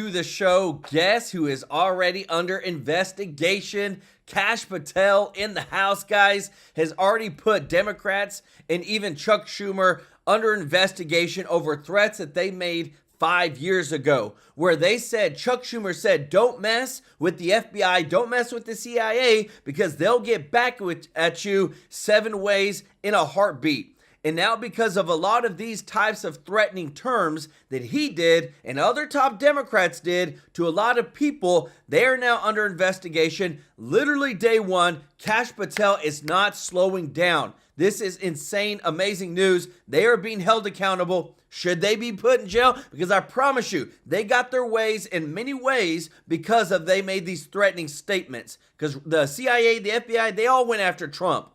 to the show. Guess who is already under investigation? Kash Patel in the house, guys, has already put Democrats and even Chuck Schumer under investigation over threats that they made 5 years ago, where they said, Chuck Schumer said, don't mess with the FBI, don't mess with the CIA, because they'll get back at you 7 ways in a heartbeat. And now, because of a lot of these types of threatening terms that he did and other top Democrats did to a lot of people, they are now under investigation. Literally day one, Kash Patel is not slowing down. This is insane, amazing news. They are being held accountable. Should they be put in jail? Because I promise you, they got their ways in many ways because of they made these threatening statements. Because the CIA, the FBI, they all went after Trump.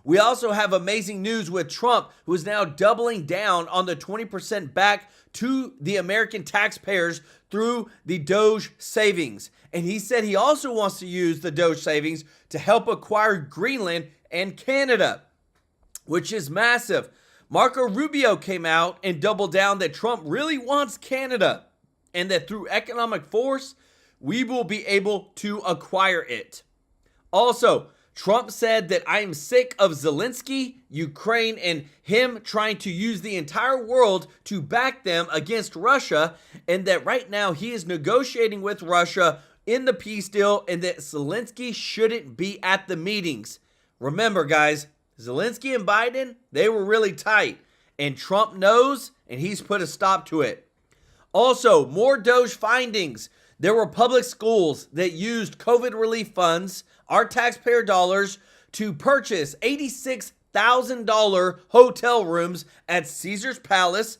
We also have amazing news with Trump, who is now doubling down on the 20% back to the American taxpayers through the Doge savings. And he said he also wants to use the Doge savings to help acquire Greenland and Canada, which is massive. Marco Rubio came out and doubled down that Trump really wants Canada and that through economic force, we will be able to acquire it. Also, Trump said that I am sick of Zelensky, Ukraine, and him trying to use the entire world to back them against Russia, and that right now he is negotiating with Russia in the peace deal, and that Zelensky shouldn't be at the meetings. Remember, guys, Zelensky and Biden, they were really tight, and Trump knows, and he's put a stop to it. Also, more Doge findings. There were public schools that used COVID relief funds, our taxpayer dollars, to purchase $86,000 hotel rooms at Caesar's Palace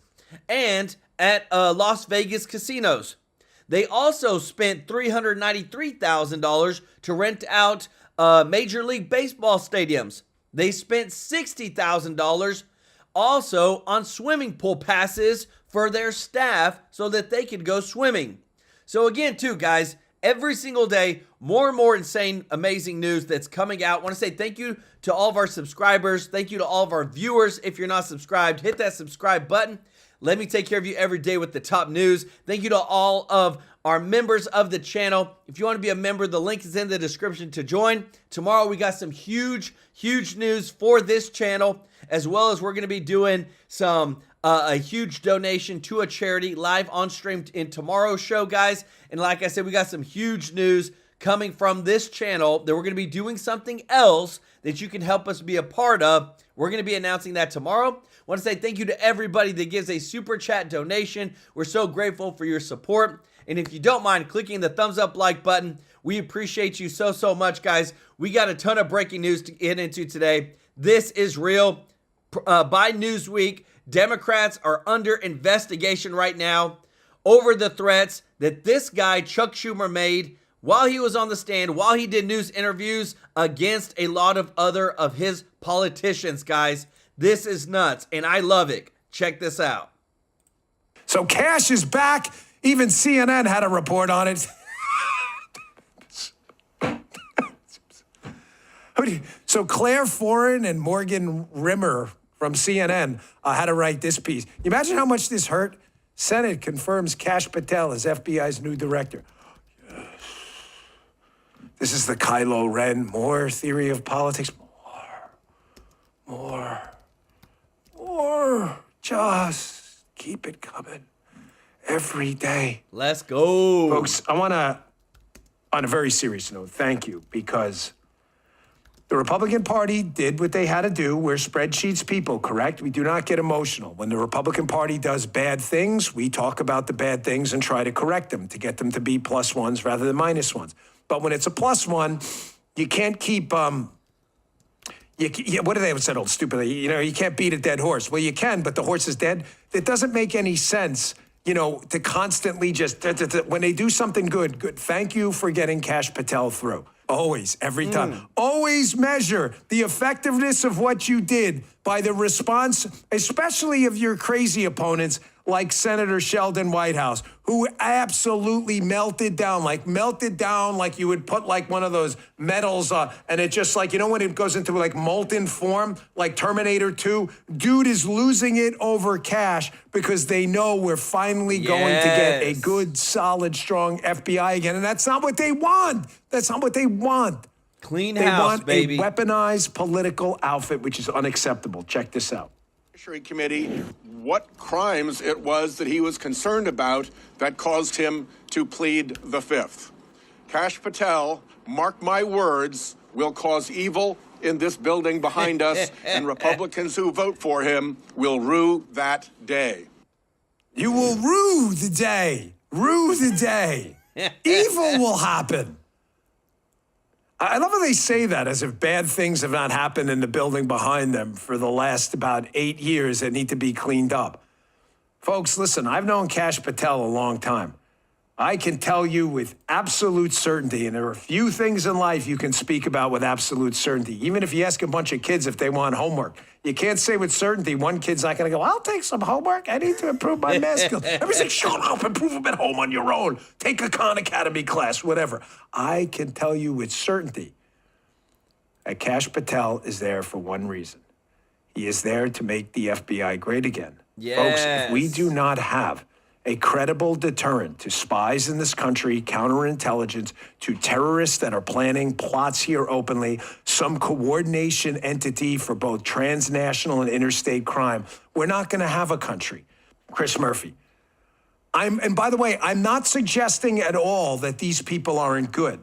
and at Las Vegas casinos. They also spent $393,000 to rent out Major League Baseball stadiums. They spent $60,000 also on swimming pool passes for their staff so that they could go swimming. So again, too, guys, every single day, more and more insane, amazing news that's coming out. I want to say thank you to all of our subscribers. Thank you to all of our viewers. If you're not subscribed, hit that subscribe button. Let me take care of you every day with the top news. Thank you to all of our members of the channel. If you want to be a member, the link is in the description to join. Tomorrow, we got some huge news for this channel, as well as we're going to be doing some a huge donation to a charity live on stream in tomorrow's show, guys. And like I said, we got some huge news coming from this channel that we're going to be doing something else that you can help us be a part of. We're going to be announcing that tomorrow. I want to say thank you to everybody that gives a super chat donation. We're so grateful for your support. And if you don't mind clicking the thumbs up like button, we appreciate you so much, guys. We got a ton of breaking news to get into today. This is real. By Newsweek, Democrats are under investigation right now over the threats that this guy, Chuck Schumer, made while he was on the stand, while he did news interviews against a lot of other of his politicians, guys. This is nuts, and I love it. Check this out. So Kash is back. Even CNN had a report on it. So Claire Foran and Morgan Rimmer from CNN had to write this piece. You imagine how much this hurt? Senate confirms Kash Patel as FBI's new director. Yes. This is the Kylo Ren Moore theory of politics. More. Just keep it coming every day. Let's go. Folks, I want to, on a very serious note, thank you, because the Republican Party did what they had to do. We're spreadsheets people, correct? We do not get emotional. When the Republican Party does bad things, we talk about the bad things and try to correct them to get them to be plus ones rather than minus ones. But when it's a plus one, you can't keep, what do they say, old stupidly? You can't beat a dead horse. Well, you can, but the horse is dead. It doesn't make any sense, to constantly just, when they do something good. Thank you for getting Kash Patel through. Always, every time. Always measure the effectiveness of what you did by the response, especially of your crazy opponents like Senator Sheldon Whitehouse, who absolutely melted down like you would put like one of those metals and it just like, you know, when it goes into like molten form, like Terminator 2, dude is losing it over Kash because they know we're finally going to get a good, solid, strong FBI again. And that's not what they want. That's not what they want. Clean they house, want baby. a weaponized political outfit, which is unacceptable. Check this out. Committee what crimes it was that he was concerned about that caused him to plead the Fifth. Kash Patel, mark my words, will cause evil in this building behind us, and Republicans who vote for him will rue that day. You will rue the day. Rue the day. Evil will happen. I love how they say that as if bad things have not happened in the building behind them for the last about 8 years that need to be cleaned up. Folks, listen, I've known Kash Patel a long time. I can tell you with absolute certainty, and there are few things in life you can speak about with absolute certainty. Even if you ask a bunch of kids if they want homework, you can't say with certainty one kid's not going to go, I'll take some homework. I need to improve my math skills. Everybody's like, shut up, improve them at home on your own. Take a Khan Academy class, whatever. I can tell you with certainty that Kash Patel is there for one reason. He is there to make the FBI great again. Yes. Folks, if we do not have a credible deterrent to spies in this country, counterintelligence, to terrorists that are planning plots here openly, some coordination entity for both transnational and interstate crime, we're not going to have a country. Chris Murphy. And by the way, I'm not suggesting at all that these people aren't good.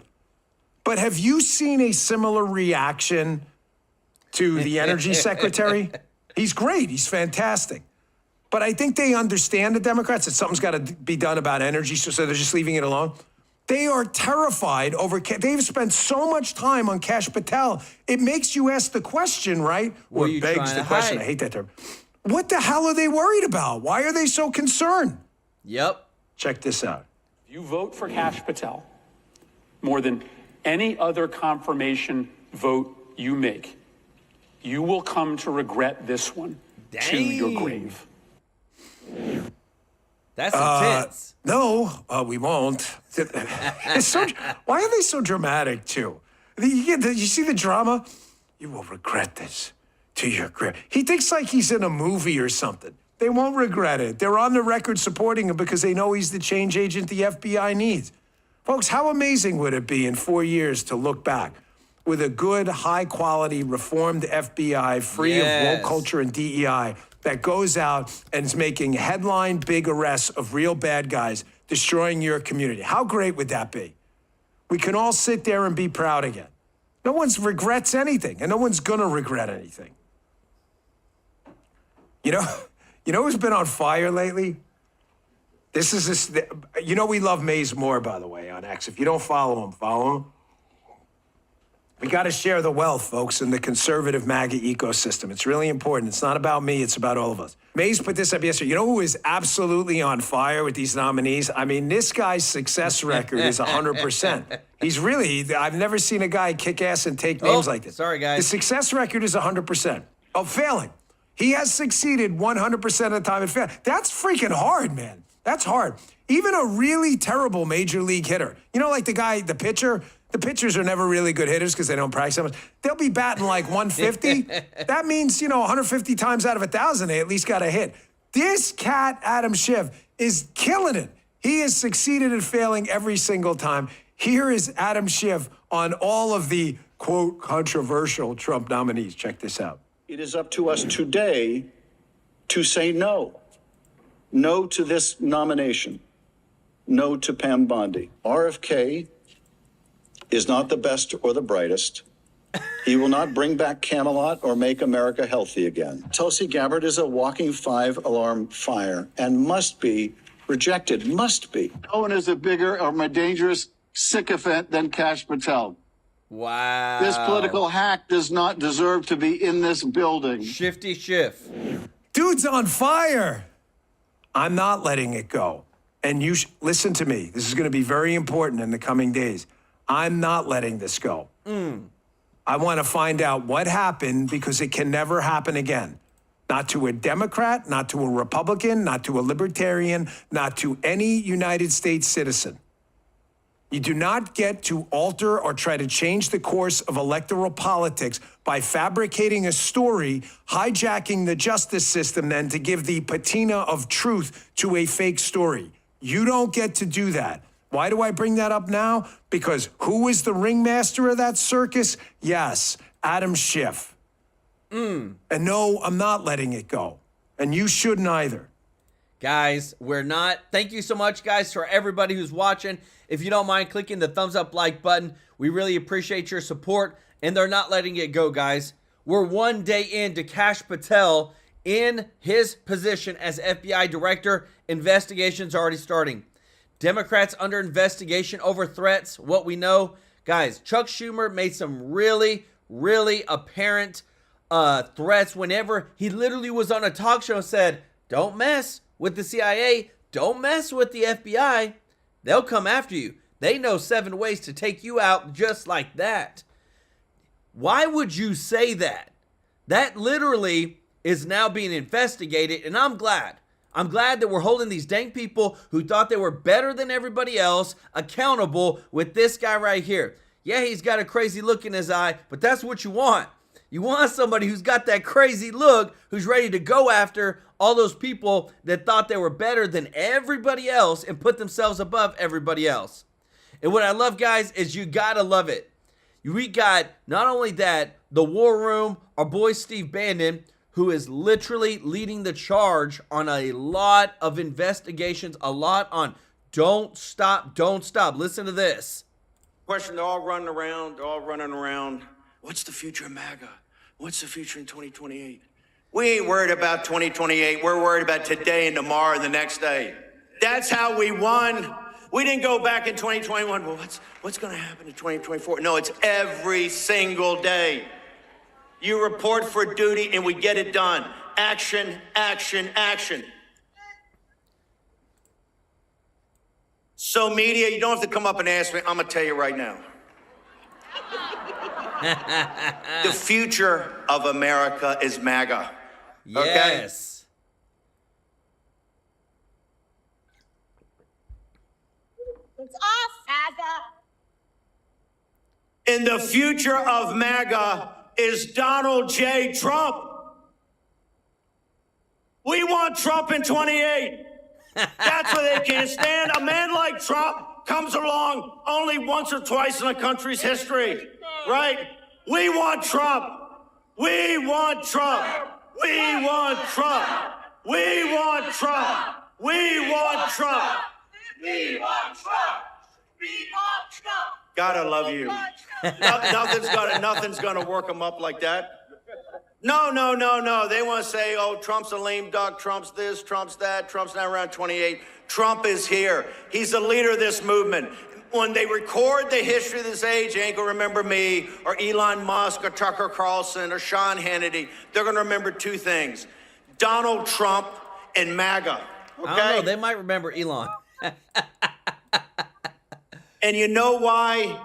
But have you seen a similar reaction to the energy secretary? He's great. He's fantastic. But I think they understand, the Democrats, that something's got to be done about energy, so they're just leaving it alone. They are terrified over, they've spent so much time on Kash Patel. It makes you ask the question, right? Or it begs the question, I hate that term. What the hell are they worried about? Why are they so concerned? Yep. Check this out. You vote for Kash Patel more than any other confirmation vote you make. You will come to regret this one to your grave. That's intense. No, we won't. It's so, why are they so dramatic, too? You see the drama? You will regret this to your grave. He thinks like he's in a movie or something. They won't regret it. They're on the record supporting him because they know he's the change agent the FBI needs. Folks, how amazing would it be in 4 years to look back with a good, high-quality, reformed FBI free of woke culture and DEI that goes out and is making headline big arrests of real bad guys destroying your community? How great would that be? We can all sit there and be proud again. No one regrets anything, and no one's gonna regret anything. You know who's been on fire lately? You know we love Maze Moore, by the way, on X. If you don't follow him, follow him. We got to share the wealth, folks, in the conservative MAGA ecosystem. It's really important. It's not about me. It's about all of us. Maze put this up yesterday. You know who is absolutely on fire with these nominees? I mean, this guy's success record is 100%. He's really, I've never seen a guy kick ass and take names like this. Sorry, guys. The success record is 100% of failing. He has succeeded 100% of the time and failed. That's freaking hard, man. That's hard. Even a really terrible major league hitter, you know, like the pitcher, the pitchers are never really good hitters because they don't practice that much. They'll be batting like 150. That means, 150 times out of 1,000, they at least got a hit. This cat, Adam Schiff, is killing it. He has succeeded at failing every single time. Here is Adam Schiff on all of the, quote, controversial Trump nominees. Check this out. It is up to us today to say no. No to this nomination. No to Pam Bondi. RFK is not the best or the brightest. He will not bring back Camelot or make America healthy again. Tulsi Gabbard is a walking 5-alarm fire and must be rejected, must be. No one is a bigger or more dangerous sycophant than Kash Patel. Wow. This political hack does not deserve to be in this building. Shifty Schiff. Dude's on fire. I'm not letting it go. And you listen to me. This is going to be very important in the coming days. I'm not letting this go. I want to find out what happened because it can never happen again. Not to a Democrat, not to a Republican, not to a Libertarian, not to any United States citizen. You do not get to alter or try to change the course of electoral politics by fabricating a story, hijacking the justice system then to give the patina of truth to a fake story. You don't get to do that. Why do I bring that up now? Because who is the ringmaster of that circus? Yes, Adam Schiff. And no, I'm not letting it go. And you shouldn't either. Guys, we're not. Thank you so much, guys, for everybody who's watching. If you don't mind clicking the thumbs up like button, we really appreciate your support. And they're not letting it go, guys. We're 1 day into Kash Patel in his position as FBI director. Investigations already starting. Democrats under investigation over threats. What we know, guys, Chuck Schumer made some really, really apparent threats whenever he literally was on a talk show and said, don't mess with the CIA. Don't mess with the FBI. They'll come after you. They know 7 ways to take you out just like that. Why would you say that? That literally is now being investigated, and I'm glad. I'm glad that we're holding these dang people who thought they were better than everybody else accountable with this guy right here. Yeah, he's got a crazy look in his eye, but that's what you want. You want somebody who's got that crazy look, who's ready to go after all those people that thought they were better than everybody else and put themselves above everybody else. And what I love, guys, is you gotta love it. We got not only that, the War Room, our boy Steve Bannon, who is literally leading the charge on a lot of investigations, a lot on don't stop, don't stop. Listen to this. Question, they're all running around. What's the future of MAGA? What's the future in 2028? We ain't worried about 2028. We're worried about today and tomorrow and the next day. That's how we won. We didn't go back in 2021. Well, what's going to happen in 2024? No, it's every single day. You report for duty and we get it done. Action, action, action. So media, you don't have to come up and ask me. I'm going to tell you right now. The future of America is MAGA. Okay? Yes. It's off, MAGA. And the future of MAGA is Donald J. Trump. We want Trump in 28. That's what they can't stand. A man like Trump comes along only once or twice in a country's history, right? We want Trump. We want Trump. We want Trump. We want Trump. We want Trump. We want Trump. We want Trump. God, I love you. Nothing's gonna work them up like that. No. They want to say, oh, Trump's a lame duck. Trump's this, Trump's that. Trump's not around 28. Trump is here. He's the leader of this movement. When they record the history of this age, they ain't gonna remember me or Elon Musk or Tucker Carlson or Sean Hannity. They're gonna remember 2 things: Donald Trump and MAGA. Okay? I don't know. They might remember Elon. And you know why?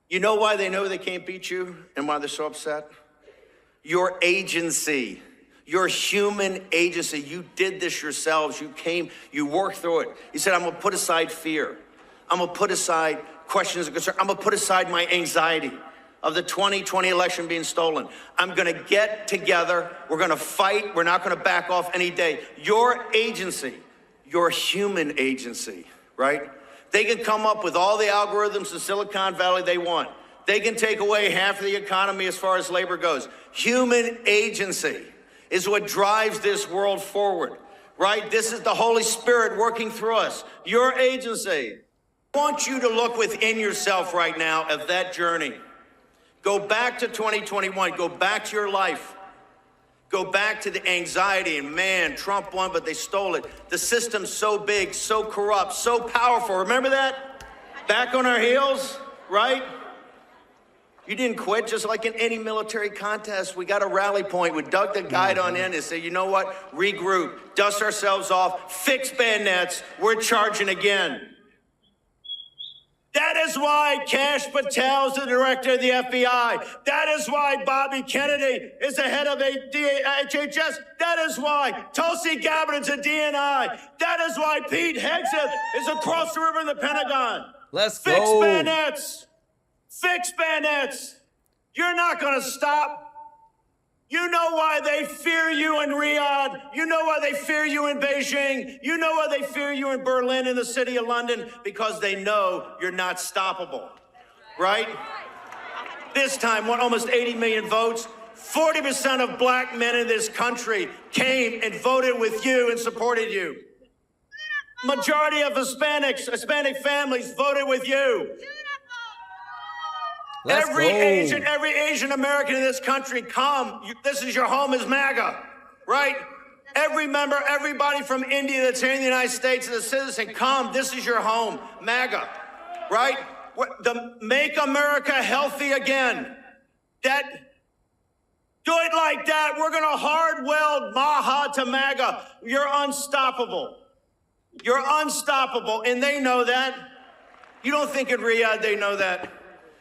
You know why they know they can't beat you and why they're so upset? Your agency, your human agency. You did this yourselves. You came, you worked through it. You said, I'm gonna put aside fear. I'm gonna put aside questions of concern. I'm gonna put aside my anxiety of the 2020 election being stolen. I'm gonna get together. We're gonna fight. We're not gonna back off any day. Your agency, your human agency, right? They can come up with all the algorithms in Silicon Valley they want. They can take away half of the economy as far as labor goes. Human agency is what drives this world forward, right? This is the Holy Spirit working through us. Your agency. I want you to look within yourself right now of that journey. Go back to 2021. Go back to your life. Go back to the anxiety, and man, Trump won, but they stole it. The system's so big, so corrupt, so powerful. Remember that? Back on our heels, right? You didn't quit, just like in any military contest. We got a rally point. We dug the guide on in and say, you know what? Regroup, dust ourselves off, fix bayonets. We're charging again. That is why Kash Patel is the director of the FBI. That is why Bobby Kennedy is the head of HHS. That is why Tulsi Gabbard is a DNI. That is why Pete Hegseth is across the river in the Pentagon. Let's Fix go. bayonets. Fix bayonets. You're not going to stop. You know why they fear you in Riyadh. You know why they fear you in Beijing. You know why they fear you in Berlin and the city of London, because they know you're not stoppable, right? This time, almost 80 million votes, 40% of black men in this country came and voted with you and supported you. Majority of Hispanic families voted with you. Every Asian American in this country, come. This is your home, is MAGA, right? Everybody from India that's here in the United States as a citizen, come. This is your home, MAGA, right? The Make America Healthy Again. Do it like that. We're going to hard weld Maha to MAGA. You're unstoppable. You're unstoppable, and they know that. You don't think in Riyadh they know that.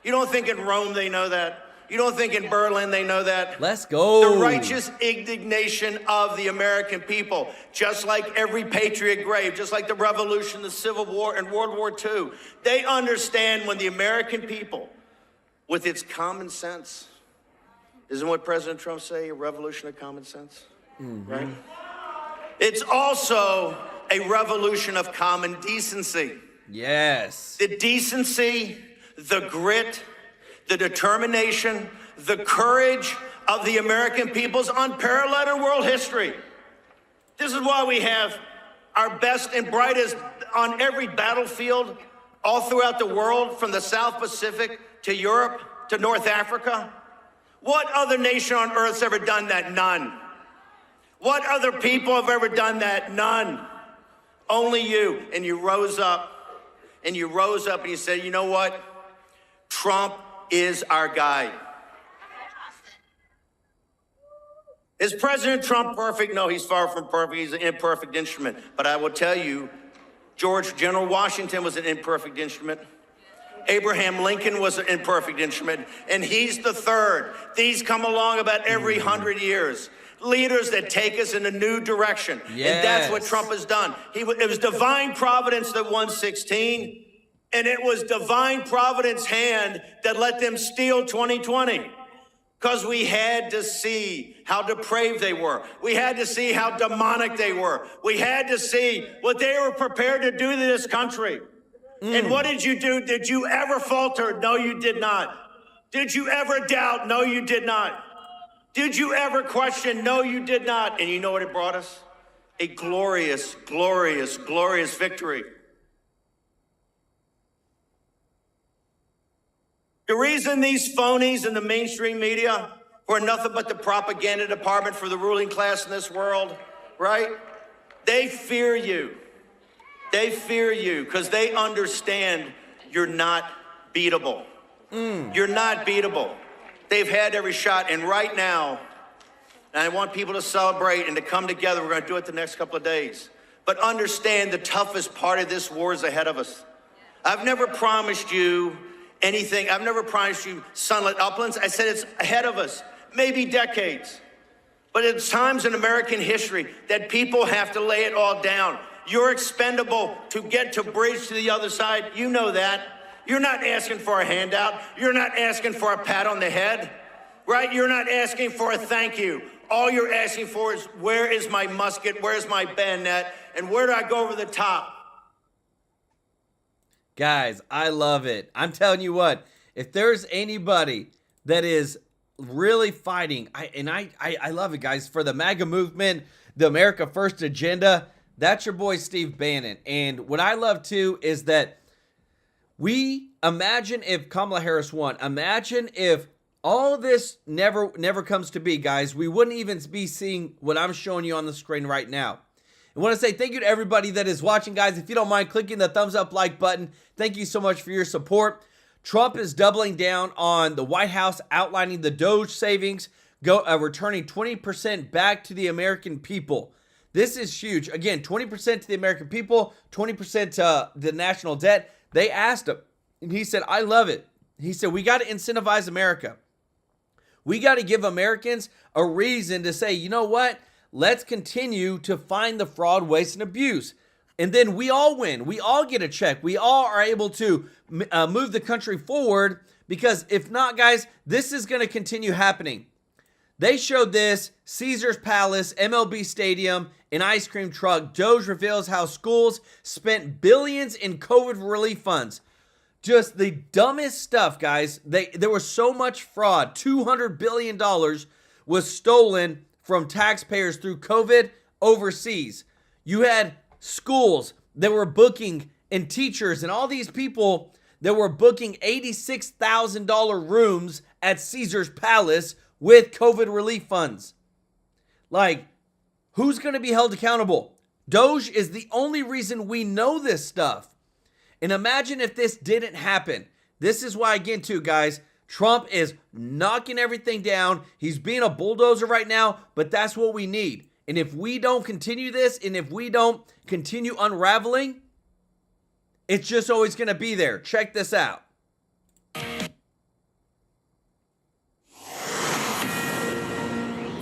You don't think in Rome they know that. You don't think in Berlin they know that. Let's go. The righteous indignation of the American people, just like every patriot grave, just like the Revolution, the Civil War, and World War II. They understand when the American people, with its common sense, isn't what President Trump say, a revolution of common sense, right? It's also a revolution of common decency. Yes. The decency, the grit, the determination, the courage of the American people is unparalleled in world history. This is why we have our best and brightest on every battlefield all throughout the world, from the South Pacific to Europe to North Africa. What other nation on earth's ever done that? None. What other people have ever done that? None. Only you. And you rose up, and you said, you know what? Trump is our guy. Is President Trump perfect? No, he's far from perfect. He's an imperfect instrument. But I will tell you, General Washington was an imperfect instrument. Abraham Lincoln was an imperfect instrument. And he's the third. These come along about every 100 years. Leaders that take us in a new direction. Yes. And that's what Trump has done. It was divine providence that won 16. And it was divine providence hand that let them steal 2020. Because we had to see how depraved they were. We had to see how demonic they were. We had to see what they were prepared to do to this country. And what did you do? Did you ever falter? No, you did not. Did you ever doubt? No, you did not. Did you ever question? No, you did not. And you know what it brought us? A glorious, glorious, glorious victory. The reason these phonies in the mainstream media, who are nothing but the propaganda department for the ruling class in this world, right? They fear you. They fear you because they understand you're not beatable. You're not beatable. They've had every shot. And right now, and I want people to celebrate and to come together. We're going to do it the next couple of days. But understand the toughest part of this war is ahead of us. I've never promised you anything. I've never promised you sunlit uplands. I said it's ahead of us, maybe decades. But it's times in American history that people have to lay it all down. You're expendable to get to bridge to the other side. You know that. You're not asking for a handout. You're not asking for a pat on the head, right? You're not asking for a thank you. All you're asking for is, where is my musket? Where's my bayonet? And where do I go over the top? Guys, I love it. I'm telling you what, if there's anybody that is really fighting, I love it, guys, for the MAGA movement, the America First agenda, that's your boy Steve Bannon. And what I love too is that we imagine if Kamala Harris won, imagine if all of this never comes to be, guys, we wouldn't even be seeing what I'm showing you on the screen right now. I want to say thank you to everybody that is watching, guys. If you don't mind clicking the thumbs up like button, thank you so much for your support. Trump is doubling down on the White House, outlining the Doge savings, returning 20% back to the American people. This is huge. Again, 20% to the American people, 20% to the national debt. They asked him, And he said, I love it. He said, we got to incentivize America. We got to give Americans a reason to say, you know what? Let's continue to find the fraud, waste, and abuse. And then we all win. We all get a check. We all are able to move the country forward, because if not, guys, this is going to continue happening. They showed this, Caesar's Palace, MLB Stadium, an ice cream truck. Doge reveals how schools spent billions in COVID relief funds. Just the dumbest stuff, guys. There was so much fraud. $200 billion was stolen from taxpayers through COVID overseas. You had schools that were booking, and teachers and all these people that were booking $86,000 rooms at Caesar's Palace with COVID relief funds. Like, who's going to be held accountable? Doge is the only reason we know this stuff. And imagine if this didn't happen. This is why, again, too, guys, Trump is knocking everything down. He's being a bulldozer right now, but that's what we need. And if we don't continue this, and if we don't continue unraveling, it's just always going to be there. Check this out.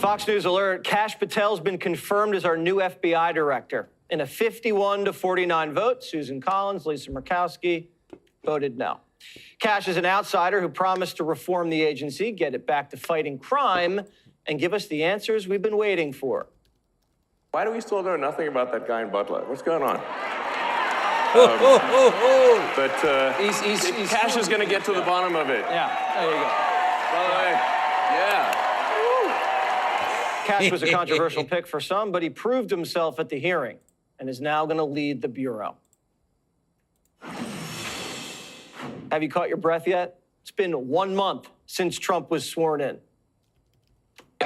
Fox News alert, Kash Patel's been confirmed as our new FBI director. In a 51-49 vote, Susan Collins, Lisa Murkowski voted no. Kash is an outsider who promised to reform the agency, get it back to fighting crime, and give us the answers we've been waiting for. Why do we still know nothing about that guy in Butler? What's going on? But Kash is going to get to the bottom of it. Yeah, there you go. Yeah. Kash was a controversial pick for some, but he proved himself at the hearing and is now going to lead the Bureau. Have you caught your breath yet? It's been 1 month since Trump was sworn in.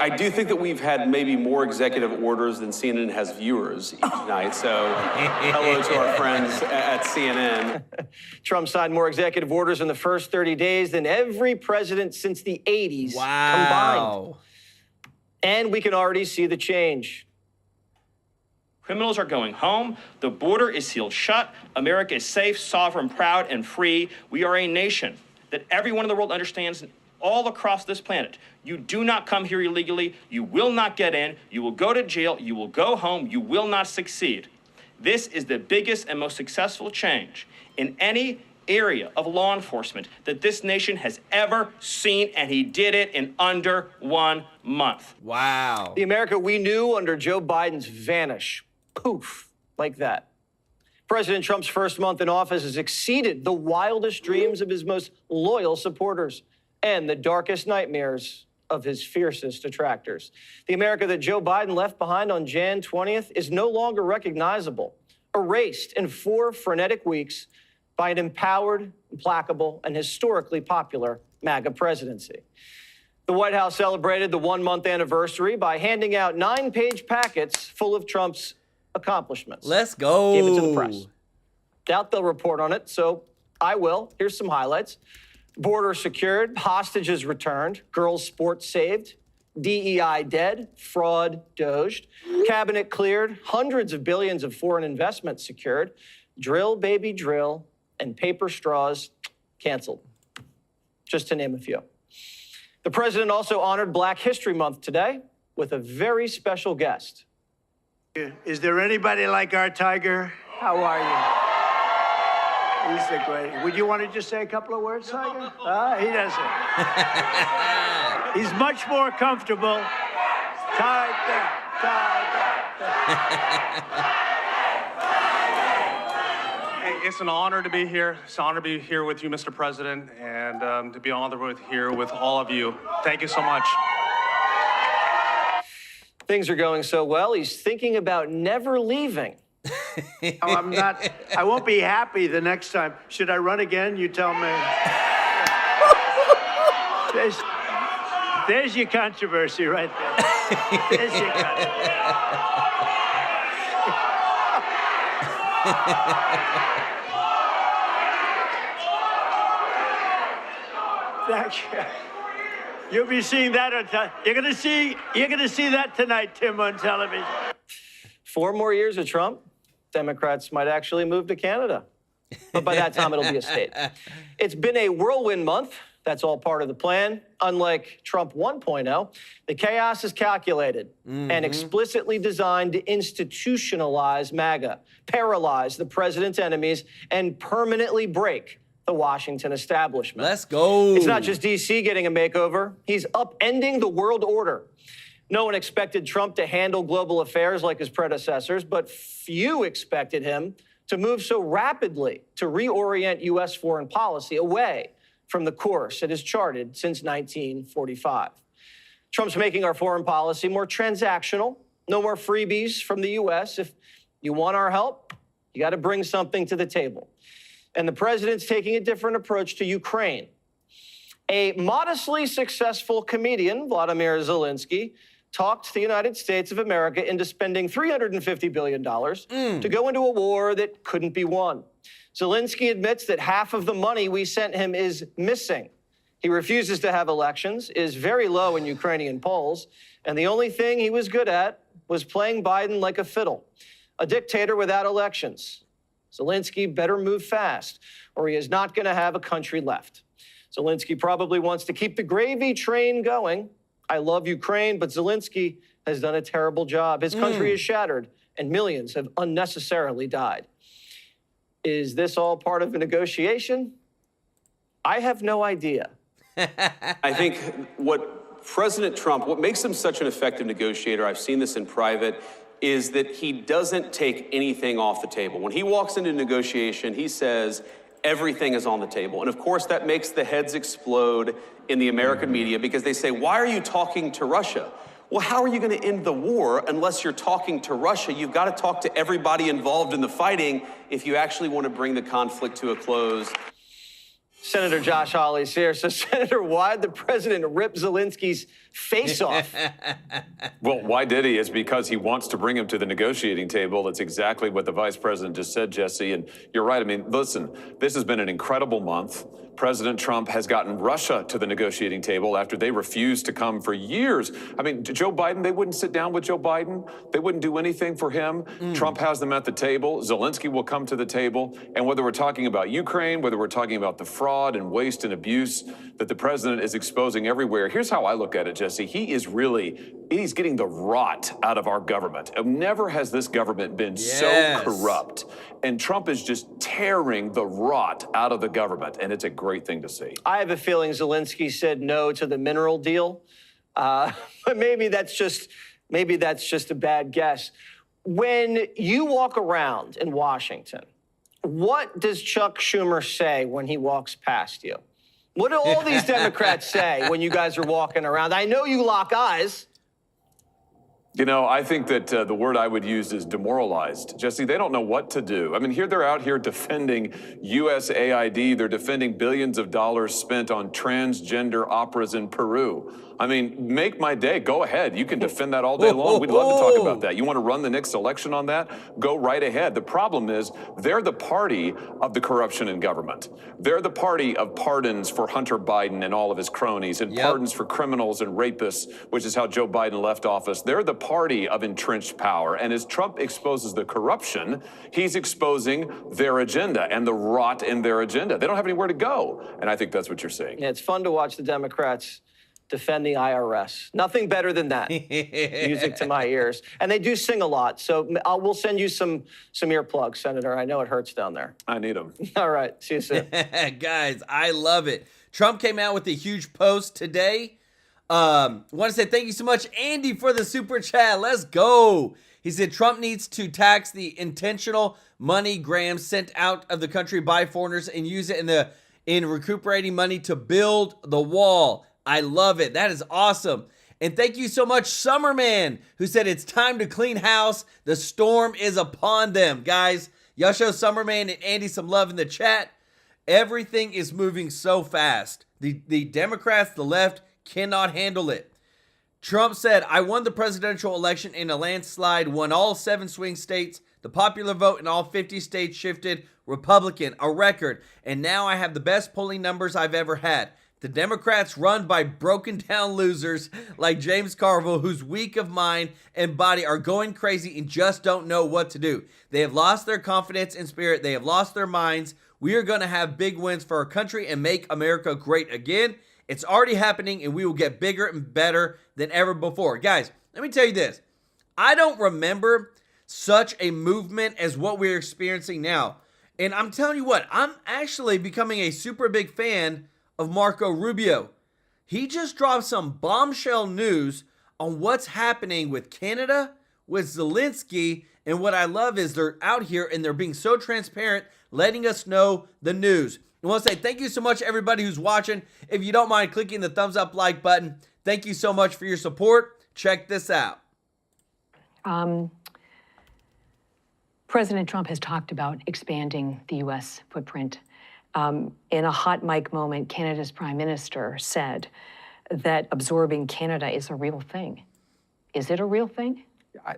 I do think that we've had maybe more executive orders than CNN has viewers each night. So hello to our friends at CNN. Trump signed more executive orders in the first 30 days than every president since the 80s combined. And we can already see the change. Criminals are going home. The border is sealed shut. America is safe, sovereign, proud, and free. We are a nation that everyone in the world understands all across this planet. You do not come here illegally. You will not get in. You will go to jail. You will go home. You will not succeed. This is the biggest and most successful change in any area of law enforcement that this nation has ever seen, and he did it in under 1 month. Wow. The America we knew under Joe Biden's vanish. Poof, like that. President Trump's first month in office has exceeded the wildest dreams of his most loyal supporters and the darkest nightmares of his fiercest detractors. The America that Joe Biden left behind on Jan 20th is no longer recognizable, erased in 4 frenetic weeks by an empowered, implacable, and historically popular MAGA presidency. The White House celebrated the 1-month anniversary by handing out 9-page packets full of Trump's accomplishments. Let's go. Gave it to the press. Doubt they'll report on it, so I will. Here's some highlights. Border secured, hostages returned, girls' sports saved, DEI dead, fraud doged, cabinet cleared, hundreds of billions of foreign investment secured, drill, baby, drill, and paper straws canceled, just to name a few. The president also honored Black History Month today with a very special guest. Is there anybody like our tiger? How are you? He's the great. Would you want to just say a couple of words, Tiger? He doesn't. He's much more comfortable. Tiger. It's an honor to be here. It's an honor to be here with you, Mr. President, and to be honored here with all of you. Thank you so much. Things are going so well, he's thinking about never leaving. I'm not. I won't be happy the next time. Should I run again? You tell me. There's your controversy right there. There's your controversy. Thank you. You'll be seeing that on you're gonna see that tonight, Tim, on television. 4 more years of Trump, Democrats might actually move to Canada. but by that time, it'll be a state. It's been a whirlwind month. That's all part of the plan. Unlike Trump 1.0, the chaos is calculated and explicitly designed to institutionalize MAGA, paralyze the president's enemies, and permanently break the Washington establishment. Let's go. It's not just D.C. getting a makeover. He's upending the world order. No one expected Trump to handle global affairs like his predecessors, but few expected him to move so rapidly to reorient U.S. foreign policy away from the course it has charted since 1945. Trump's making our foreign policy more transactional, no more freebies from the U.S. If you want our help, you got to bring something to the table. And the president's taking a different approach to Ukraine. A modestly successful comedian, Vladimir Zelensky, talked the United States of America into spending $350 billion to go into a war that couldn't be won. Zelensky admits that half of the money we sent him is missing. He refuses to have elections, is very low in Ukrainian polls, and the only thing he was good at was playing Biden like a fiddle, a dictator without elections. Zelensky better move fast, or he is not going to have a country left. Zelensky probably wants to keep the gravy train going. I love Ukraine, but Zelensky has done a terrible job. His country is shattered, and millions have unnecessarily died. Is this all part of a negotiation? I have no idea. I think what President Trump, what makes him such an effective negotiator, I've seen this in private, is that he doesn't take anything off the table. When he walks into negotiation, he says, everything is on the table. And of course, that makes the heads explode in the American media because they say, why are you talking to Russia? Well, how are you going to end the war unless you're talking to Russia? You've got to talk to everybody involved in the fighting if you actually want to bring the conflict to a close. Senator Josh Hawley's here. So, Senator, why did the president rip Zelensky's face off? Well, why did he? It's because he wants to bring him to the negotiating table. That's exactly what the vice president just said, Jesse. And you're right. I mean, listen, this has been an incredible month. President Trump has gotten Russia to the negotiating table after they refused to come for years. I mean, Joe Biden, they wouldn't sit down with Joe Biden. They wouldn't do anything for him. Trump has them at the table. Zelensky will come to the table. And whether we're talking about Ukraine, whether we're talking about the fraud and waste and abuse that the president is exposing everywhere, here's how I look at it, Jesse. He's getting the rot out of our government. Never has this government been so corrupt. And Trump is just tearing the rot out of the government. And it's a great thing to see. I have a feeling Zelensky said no to the mineral deal, but maybe that's just a bad guess. When you walk around in Washington, what does Chuck Schumer say when he walks past you? What do all these Democrats say when you guys are walking around? I know you lock eyes. You know, I think that the word I would use is demoralized. Jesse, they don't know what to do. I mean, they're out here defending USAID. They're defending billions of dollars spent on transgender operas in Peru. I mean, make my day. Go ahead. You can defend that all day long. We'd love to talk about that. You want to run the next election on that? Go right ahead. The problem is they're the party of the corruption in government. They're the party of pardons for Hunter Biden and all of his cronies and pardons for criminals and rapists, which is how Joe Biden left office. They're the party of entrenched power. And as Trump exposes the corruption, he's exposing their agenda and the rot in their agenda. They don't have anywhere to go. And I think that's what you're seeing. Yeah, it's fun to watch the Democrats defend the IRS. Nothing better than that. Music to my ears. And they do sing a lot. So we'll send you some earplugs, Senator. I know it hurts down there. I need them. All right. See you soon. Guys, I love it. Trump came out with a huge post today. Want to say thank you so much, Andy, for the super chat. Let's go. He said Trump needs to tax the intentional money grams sent out of the country by foreigners and use it in recuperating money to build the wall. I love it. That is awesome. And thank you so much, Summerman, who said it's time to clean house. The storm is upon them. Guys, y'all show Summerman and Andy some love in the chat. Everything is moving so fast. The Democrats, the left, cannot handle it. Trump said, I won the presidential election in a landslide, won all 7 swing states. The popular vote in all 50 states shifted Republican, a record. And now I have the best polling numbers I've ever had. The Democrats run by broken down losers like James Carville, who's weak of mind and body, are going crazy and just don't know what to do. They have lost their confidence and spirit. They have lost their minds. We are going to have big wins for our country and make America great again. It's already happening, and we will get bigger and better than ever before. Guys, let me tell you this. I don't remember such a movement as what we're experiencing now. And I'm telling you what, I'm actually becoming a super big fan of Marco Rubio. He just dropped some bombshell news on what's happening with Canada, with Zelensky, and what I love is they're out here and they're being so transparent, letting us know the news. I want to say thank you so much, everybody who's watching. If you don't mind clicking the thumbs up like button, thank you so much for your support. Check this out. President Trump has talked about expanding the U.S. footprint. In a hot mic moment, Canada's prime minister said that absorbing Canada is a real thing. Is it a real thing?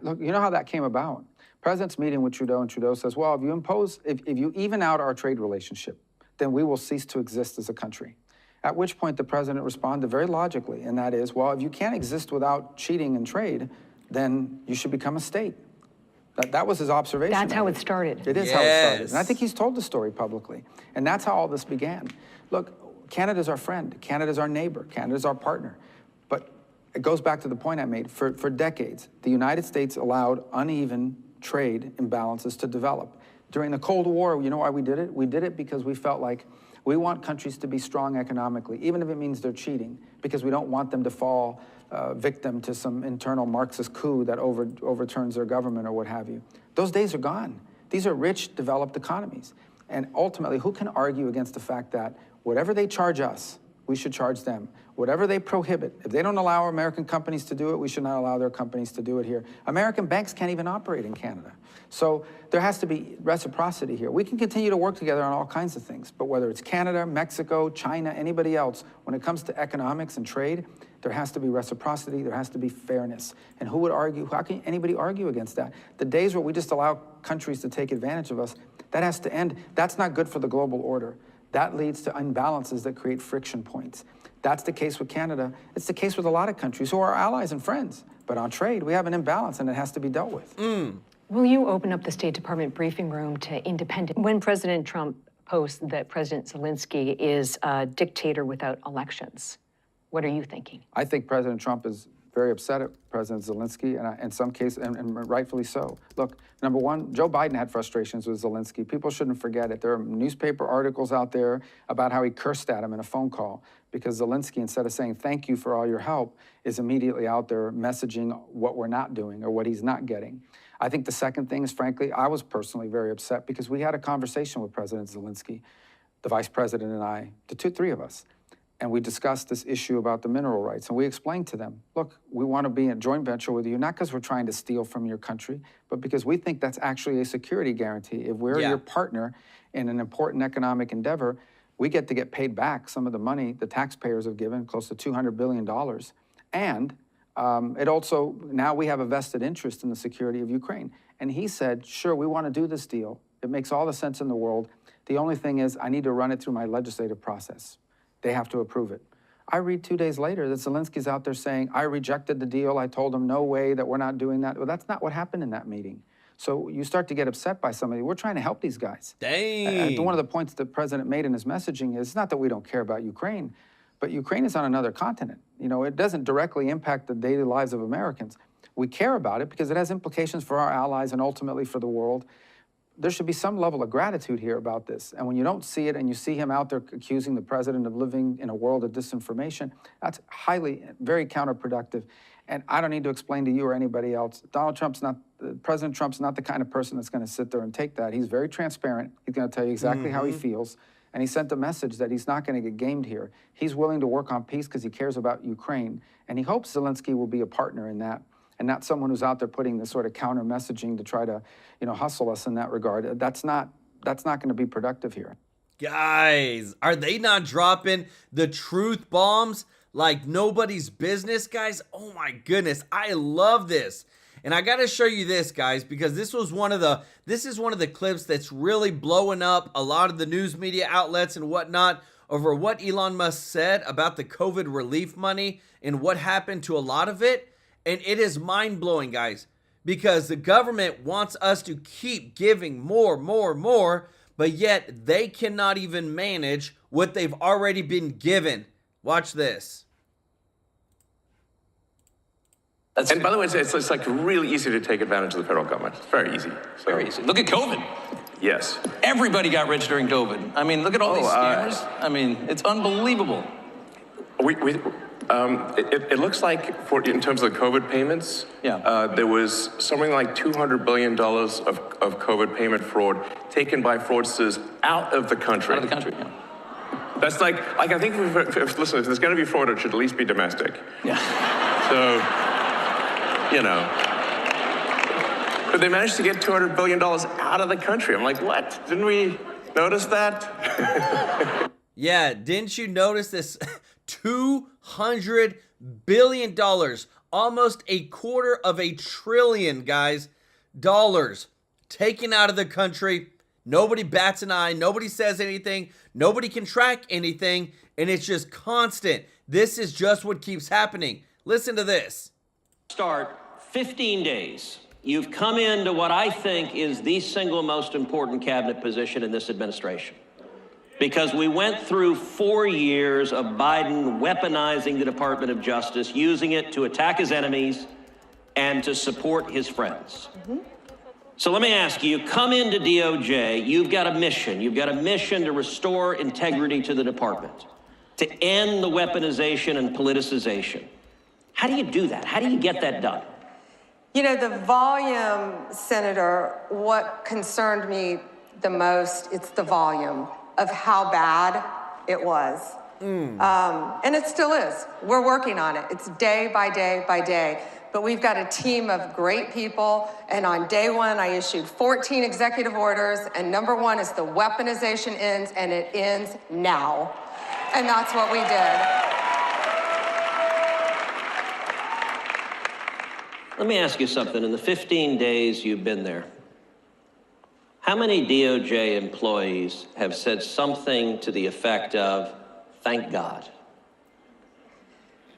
Look, you know how that came about? President's meeting with Trudeau, and Trudeau says, well, if you even out our trade relationship, then we will cease to exist as a country. At which point the president responded very logically, and that is, well, if you can't exist without cheating in trade, then you should become a state. That was his observation. That's how it started. It is how it started. And I think he's told the story publicly. And that's how all this began. Look, Canada's our friend. Canada's our neighbor. Canada's our partner. But it goes back to the point I made. For decades, the United States allowed uneven trade imbalances to develop. During the Cold War, you know why we did it? We did it because we felt like we want countries to be strong economically, even if it means they're cheating, because we don't want them to fall victim to some internal Marxist coup that overturns their government or what have you. Those days are gone. These are rich, developed economies. And ultimately, who can argue against the fact that whatever they charge us, we should charge them? Whatever they prohibit, if they don't allow American companies to do it, we should not allow their companies to do it here. American banks can't even operate in Canada. So there has to be reciprocity here. We can continue to work together on all kinds of things, but whether it's Canada, Mexico, China, anybody else, when it comes to economics and trade, there has to be reciprocity, there has to be fairness. And who would argue, how can anybody argue against that? The days where we just allow countries to take advantage of us, that has to end. That's not good for the global order. That leads to imbalances that create friction points. That's the case with Canada. It's the case with a lot of countries who are our allies and friends. But on trade, we have an imbalance and it has to be dealt with. Will you open up the State Department briefing room to independent? When President Trump posts that President Zelensky is a dictator without elections, what are you thinking? I think President Trump is very upset at President Zelensky, and in some cases, and rightfully so. Look, number one, Joe Biden had frustrations with Zelensky. People shouldn't forget it. There are newspaper articles out there about how he cursed at him in a phone call because Zelensky, instead of saying thank you for all your help, is immediately out there messaging what we're not doing or what he's not getting. I think the second thing is, frankly, I was personally very upset because we had a conversation with President Zelensky, the vice president and I, the three of us. And we discussed this issue about the mineral rights. And we explained to them, look, we want to be in a joint venture with you, not because we're trying to steal from your country, but because we think that's actually a security guarantee. If we're your partner in an important economic endeavor, we get to get paid back some of the money the taxpayers have given, close to $200 billion. And it also, now we have a vested interest in the security of Ukraine. And he said, sure, we want to do this deal. It makes all the sense in the world. The only thing is I need to run it through my legislative process. They have to approve it. I read 2 days later that Zelensky's out there saying, I rejected the deal. I told him, no way, that we're not doing that. Well, that's not what happened in that meeting. So you start to get upset by somebody. We're trying to help these guys. Dang. One of the points the president made in his messaging is, it's not that we don't care about Ukraine, but Ukraine is on another continent. You know, it doesn't directly impact the daily lives of Americans. We care about it because it has implications for our allies and ultimately for the world. There should be some level of gratitude here about this. And when you don't see it and you see him out there accusing the president of living in a world of disinformation, that's very counterproductive. And I don't need to explain to you or anybody else, President Trump's not the kind of person that's going to sit there and take that. He's very transparent. He's going to tell you exactly how he feels. And he sent a message that he's not going to get gamed here. He's willing to work on peace because he cares about Ukraine. And he hopes Zelensky will be a partner in that, and not someone who's out there putting this sort of counter messaging to try to, hustle us in that regard. That's not going to be productive here. Guys, are they not dropping the truth bombs like nobody's business, guys? Oh my goodness, I love this. And I got to show you this, guys, because this is one of the clips that's really blowing up a lot of the news media outlets and whatnot over what Elon Musk said about the COVID relief money and what happened to a lot of it. And it is mind-blowing, guys, because the government wants us to keep giving more, but yet they cannot even manage what they've already been given. Watch this. And by the way, it's like really easy to take advantage of the federal government. It's very easy. So. Very easy. Look at COVID. Yes. Everybody got rich during COVID. I mean, look at all these scammers. I mean, it's unbelievable. It looks like, in terms of the COVID payments, there was something like $200 billion of COVID payment fraud taken by fraudsters out of the country. Out of the country, yeah. That's like I think, listen, if there's going to be fraud, it should at least be domestic. Yeah. So, you know. But they managed to get $200 billion out of the country. I'm like, what? Didn't we notice that? Yeah, didn't you notice this? $200 billion, almost $250 billion, guys, dollars taken out of the country. Nobody bats an eye. Nobody says anything. Nobody can track anything. And it's just constant. This is just what keeps happening. Listen to this. Start 15 days. You've come into what I think is the single most important cabinet position in this administration. Because we went through 4 years of Biden weaponizing the Department of Justice, using it to attack his enemies and to support his friends. So let me ask you, come into DOJ, you've got a mission. You've got a mission to restore integrity to the department, to end the weaponization and politicization. How do you do that? How do you get that done? You know, the volume, Senator, what concerned me the most, it's the volume of how bad it was. And it still is. We're working on it. It's day by day by day. But we've got a team of great people. And on day one, I issued 14 executive orders. And number one is the weaponization ends, and it ends now. And that's what we did. Let me ask you something. In the 15 days you've been there, how many DOJ employees have said something to the effect of, thank God?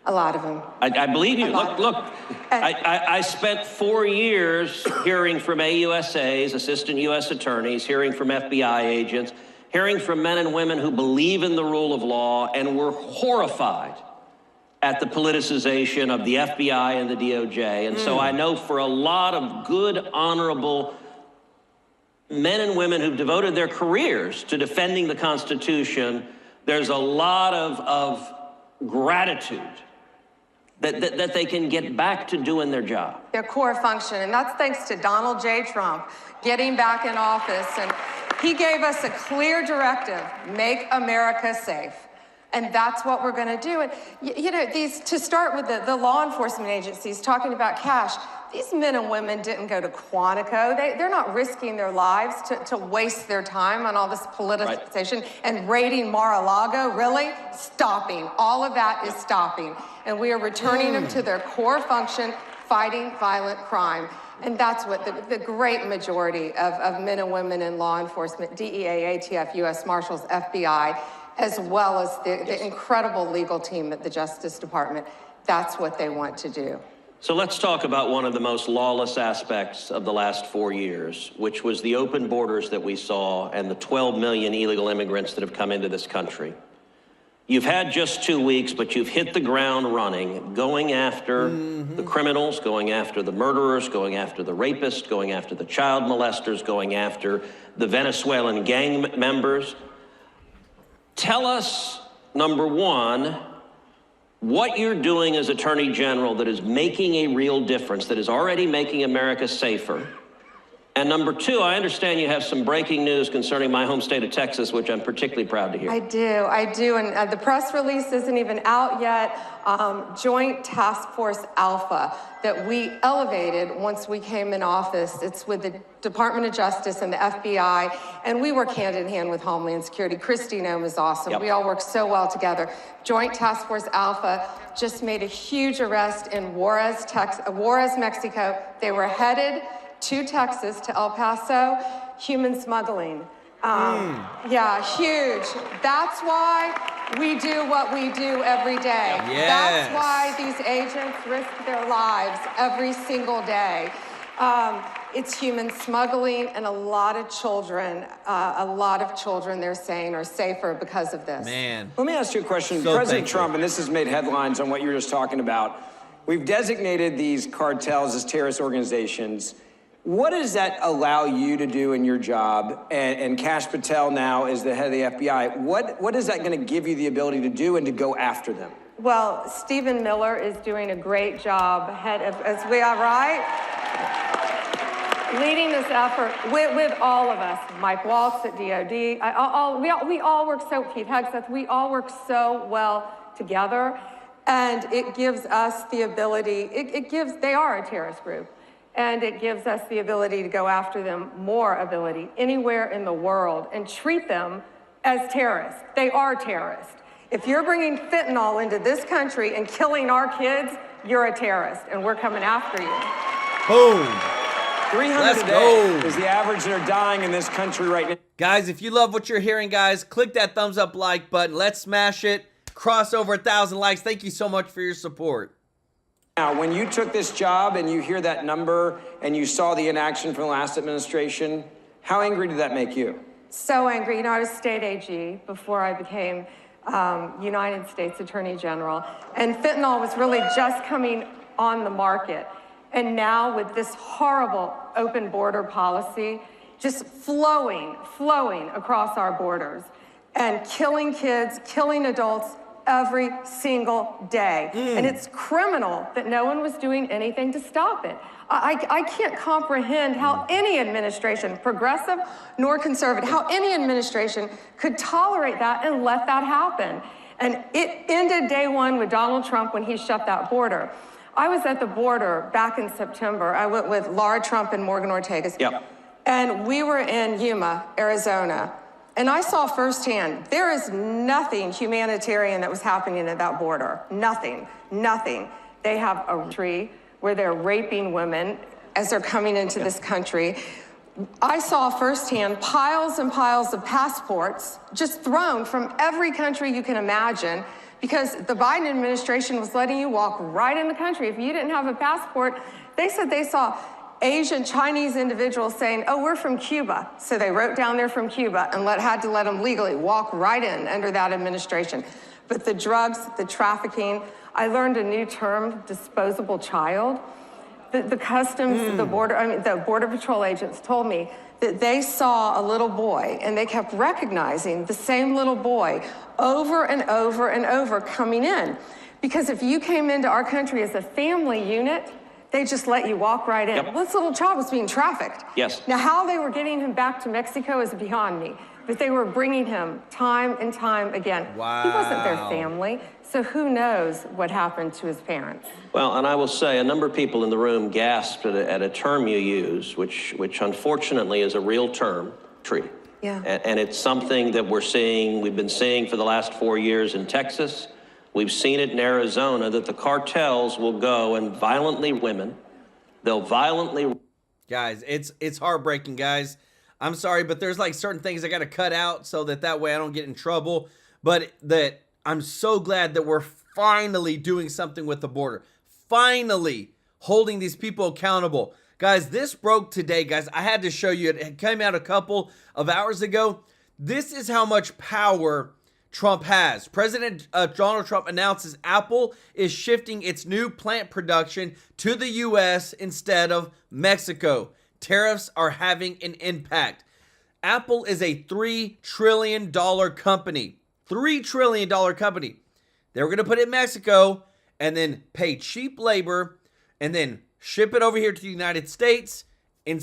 A lot of them. I believe you. Look, I spent 4 years hearing from AUSAs, assistant U.S. attorneys, hearing from FBI agents, hearing from men and women who believe in the rule of law and were horrified at the politicization of the FBI and the DOJ. And so I know for a lot of good, honorable men and women who've devoted their careers to defending the Constitution, there's a lot of gratitude that they can get back to doing their job. Their core function, and that's thanks to Donald J. Trump getting back in office. And he gave us a clear directive, make America safe. And that's what we're going to do. And, you know, to start with the law enforcement agencies, talking about Kash, these men and women didn't go to Quantico. They're not risking their lives to waste their time on all this politicization and raiding Mar-a-Lago. Really? Stopping. All of that is stopping. And we are returning them to their core function, fighting violent crime. And that's what the great majority of men and women in law enforcement, DEA, ATF, U.S. Marshals, FBI, as well as the incredible legal team at the Justice Department, that's what they want to do. So let's talk about one of the most lawless aspects of the last 4 years, which was the open borders that we saw and the 12 million illegal immigrants that have come into this country. You've had just 2 weeks, but you've hit the ground running, going after the criminals, going after the murderers, going after the rapists, going after the child molesters, going after the Venezuelan gang members. Tell us, number one, what you're doing as Attorney General that is making a real difference, that is already making America safer. And number two, I understand you have some breaking news concerning my home state of Texas, which I'm particularly proud to hear. I do, and the press release isn't even out yet. Joint Task Force Alpha that we elevated once we came in office. It's with the Department of Justice and the FBI, and we work hand in hand with Homeland Security. Kristi Noem is awesome. Yep. We all work so well together. Joint Task Force Alpha just made a huge arrest in Juarez, Mexico. They were headed to Texas, to El Paso, human smuggling. Yeah, huge. That's why we do what we do every day. Yes. That's why these agents risk their lives every single day. It's human smuggling, and a lot of children, they're saying, are safer because of this. Man. Let me ask you a question. So President thankful. Trump, and this has made headlines on what you were just talking about, we've designated these cartels as terrorist organizations. What does that allow you to do in your job? And Kash Patel now is the head of the FBI. What is that going to give you the ability to do and to go after them? Well, Stephen Miller is doing a great job, head of, as we are, right? Leading this effort with all of us, Mike Waltz at DOD. We all work so, Pete Hegseth, we all work so well together. And it gives us the ability, they are a terrorist group. And it gives us the ability to go after them, more ability, anywhere in the world, and treat them as terrorists. They are terrorists. If you're bringing fentanyl into this country and killing our kids, you're a terrorist, and we're coming after you. Boom. 300 Let's a day go. is the average that are dying in this country right now. Guys, if you love what you're hearing, guys, click that thumbs up like button. Let's smash it. Cross over 1,000 likes. Thank you so much for your support. Now, when you took this job and you hear that number and you saw the inaction from the last administration, how angry did that make you? So angry. You know, I was state AG before I became United States Attorney General, and fentanyl was really just coming on the market. And now with this horrible open border policy, just flowing across our borders and killing kids, killing adults every single day. And it's criminal that no one was doing anything to stop it. I can't comprehend how any administration, progressive nor conservative, how any administration could tolerate that and let that happen. And it ended day one with Donald Trump when he shut that border. I was at the border back in September. I went with Laura Trump and Morgan Ortega. Yep. And we were in Yuma, Arizona. And I saw firsthand, there is nothing humanitarian that was happening at that border. Nothing. They have a tree where they're raping women as they're coming into this country. I saw firsthand piles and piles of passports just thrown from every country you can imagine, because the Biden administration was letting you walk right in the country. If you didn't have a passport, they said they saw Asian, Chinese individuals saying, oh, we're from Cuba. So they wrote down they're from Cuba and had to let them legally walk right in under that administration. But the drugs, the trafficking, I learned a new term, disposable child. The customs, the Border Patrol agents told me that they saw a little boy and they kept recognizing the same little boy over and over and over coming in. Because if you came into our country as a family unit, they just let you walk right in. Yep. This little child was being trafficked. Yes. Now, how they were getting him back to Mexico is beyond me, but they were bringing him time and time again. Wow. He wasn't their family, so who knows what happened to his parents. Well, and I will say a number of people in the room gasped at a term you use, which unfortunately is a real term, tree. Yeah. And it's something that we've been seeing for the last 4 years in Texas. We've seen it in Arizona, that the cartels will go and violently women. They'll violently. Guys, it's heartbreaking, guys. I'm sorry, but there's like certain things I got to cut out so that way I don't get in trouble. But that I'm so glad that we're finally doing something with the border. Finally holding these people accountable. Guys, this broke today, guys. I had to show you. It came out a couple of hours ago. This is how much power Trump has. President Donald Trump announces Apple is shifting its new plant production to the U.S. instead of Mexico. Tariffs are having an impact. Apple is a $3 trillion company. $3 trillion company. They were going to put it in Mexico and then pay cheap labor and then ship it over here to the United States. In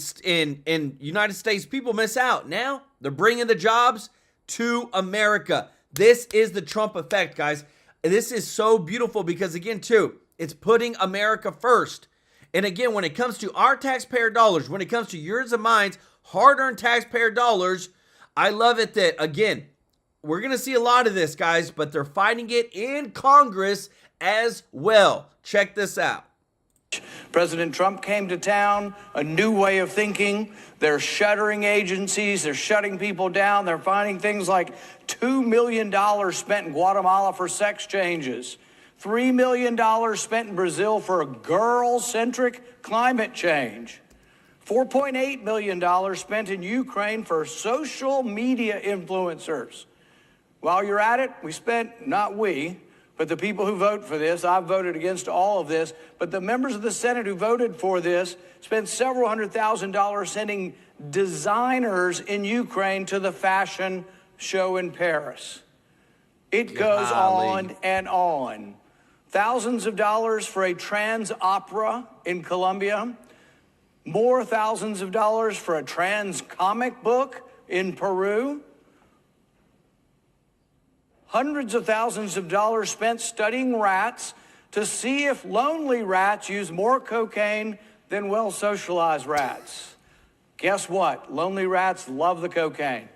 United States, people miss out. Now they're bringing the jobs to America. This is the Trump effect, guys. This is so beautiful because, again, too, it's putting America first. And again, when it comes to our taxpayer dollars, when it comes to yours and mine's hard-earned taxpayer dollars, I love it that, again, we're going to see a lot of this, guys, but they're fighting it in Congress as well. Check this out. President Trump came to town, a new way of thinking. They're shuttering agencies. They're shutting people down. They're finding things like $2 million spent in Guatemala for sex changes, $3 million spent in Brazil for a girl-centric climate change, $4.8 million spent in Ukraine for social media influencers. While you're at it, we spent, not we, but the people who vote for this, I've voted against all of this, but the members of the Senate who voted for this spent several $100,000 sending designers in Ukraine to the fashion show in Paris. It goes on and on. Thousands of dollars for a trans opera in Colombia, more thousands of dollars for a trans comic book in Peru, hundreds of thousands of dollars spent studying rats to see if lonely rats use more cocaine than well-socialized rats. Guess what? Lonely rats love the cocaine.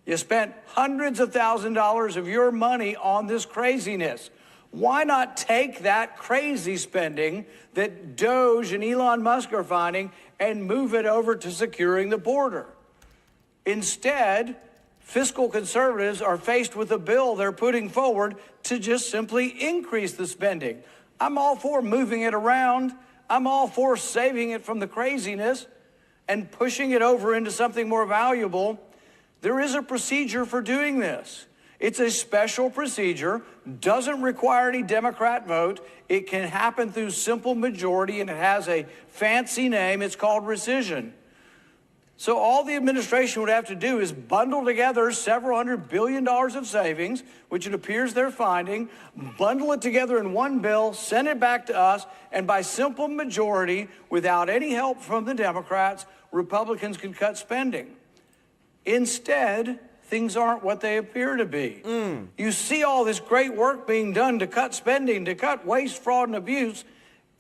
You spent hundreds of thousands of dollars of your money on this craziness. Why not take that crazy spending that Doge and Elon Musk are finding and move it over to securing the border? Instead, fiscal conservatives are faced with a bill they're putting forward to just simply increase the spending. I'm all for moving it around. I'm all for saving it from the craziness and pushing it over into something more valuable. There is a procedure for doing this. It's a special procedure, doesn't require any Democrat vote. It can happen through simple majority, and it has a fancy name. It's called rescission. So all the administration would have to do is bundle together several $100 billion of savings, which it appears they're finding, bundle it together in one bill, send it back to us, and by simple majority, without any help from the Democrats, Republicans can cut spending. Instead, things aren't what they appear to be. You see all this great work being done to cut spending, to cut waste, fraud, and abuse,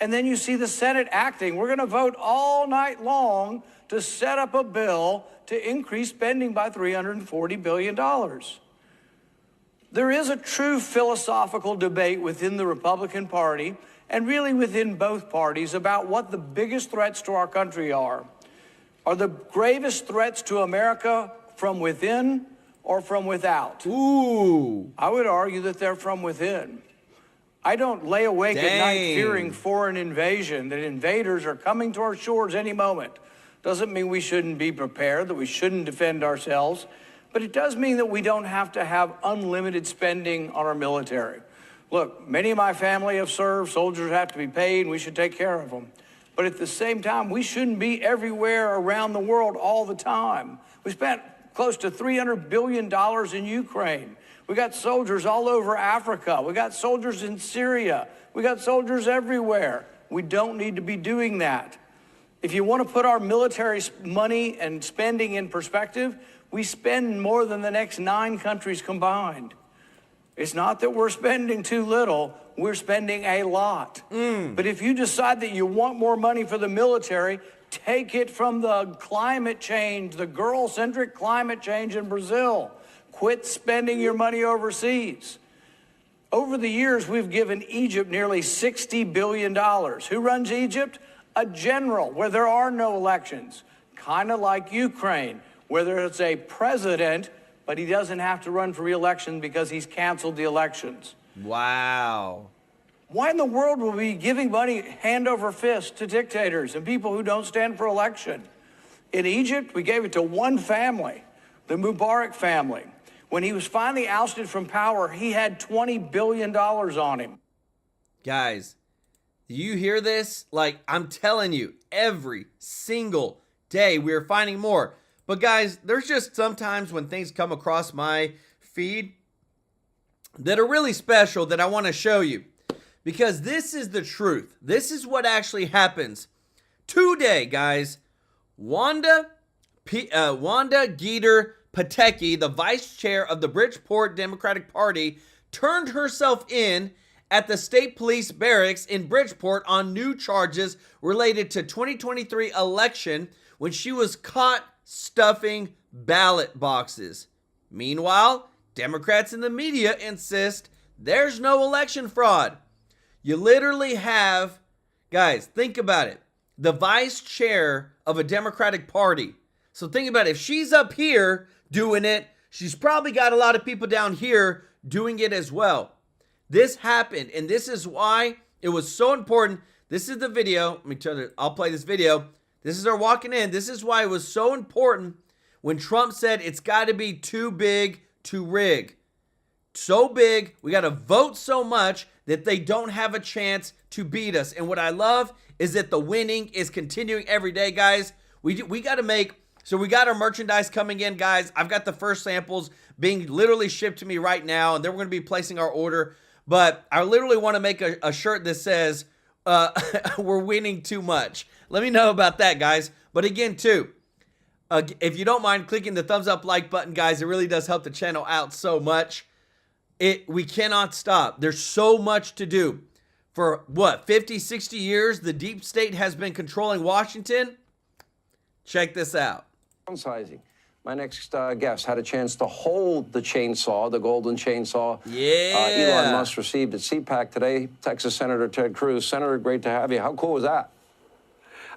and then you see the Senate acting. We're going to vote all night long to set up a bill to increase spending by $340 billion. There is a true philosophical debate within the Republican Party and really within both parties about what the biggest threats to our country are. Are the gravest threats to America from within or from without? Ooh. I would argue that they're from within. I don't lay awake at night fearing foreign invasion, that invaders are coming to our shores any moment. Doesn't mean we shouldn't be prepared, that we shouldn't defend ourselves, but it does mean that we don't have to have unlimited spending on our military. Look, many of my family have served, soldiers have to be paid, and we should take care of them. But at the same time, we shouldn't be everywhere around the world all the time. We spent close to $300 billion in Ukraine. We got soldiers all over Africa. We got soldiers in Syria. We got soldiers everywhere. We don't need to be doing that. If you want to put our military money and spending in perspective, we spend more than the next 9 countries combined. It's not that we're spending too little, we're spending a lot. But if you decide that you want more money for the military, take it from the climate change, the girl-centric climate change in Brazil. Quit spending your money overseas. Over the years, we've given Egypt nearly $60 billion. Who runs Egypt? A general, where there are no elections, kind of like Ukraine, where there's a president, but he doesn't have to run for re-election because he's canceled the elections. Wow. Why in the world will we be giving money hand over fist to dictators and people who don't stand for election? In Egypt, we gave it to one family, the Mubarak family. When he was finally ousted from power, he had $20 billion on him. Guys, do you hear this? Like, I'm telling you, every single day we're finding more. But guys, there's just sometimes when things come across my feed that are really special that I want to show you. Because this is the truth. This is what actually happens. Today, guys, Wanda Geeter Pateki, the vice chair of the Bridgeport Democratic Party, turned herself in at the state police barracks in Bridgeport on new charges related to 2023 election when she was caught stuffing ballot boxes. Meanwhile, Democrats in the media insist there's no election fraud. You literally have Guys, think about it. The vice chair of a Democratic Party. So think about it. If she's up here doing it, she's probably got a lot of people down here doing it as well. This happened, and this is why it was so important. This is the video. Let me tell you, I'll play this video. This is her walking in. This is why it was so important when Trump said it's got to be too big to rig. So big, we got to vote so much that they don't have a chance to beat us. And what I love is that the winning is continuing every day, guys. We got to make, so we got our merchandise coming in, guys. I've got the first samples being literally shipped to me right now, and then we're going to be placing our order. But I literally want to make a shirt that says, we're winning too much. Let me know about that, guys. But again, too, if you don't mind clicking the thumbs up like button, guys, it really does help the channel out so much. We cannot stop. There's so much to do. For what, 50, 60 years, the deep state has been controlling Washington? Check this out. Downsizing. My next guest had a chance to hold the chainsaw, the golden chainsaw. Yeah. Elon Musk received at CPAC today. Texas Senator Ted Cruz. Senator, great to have you. How cool was that?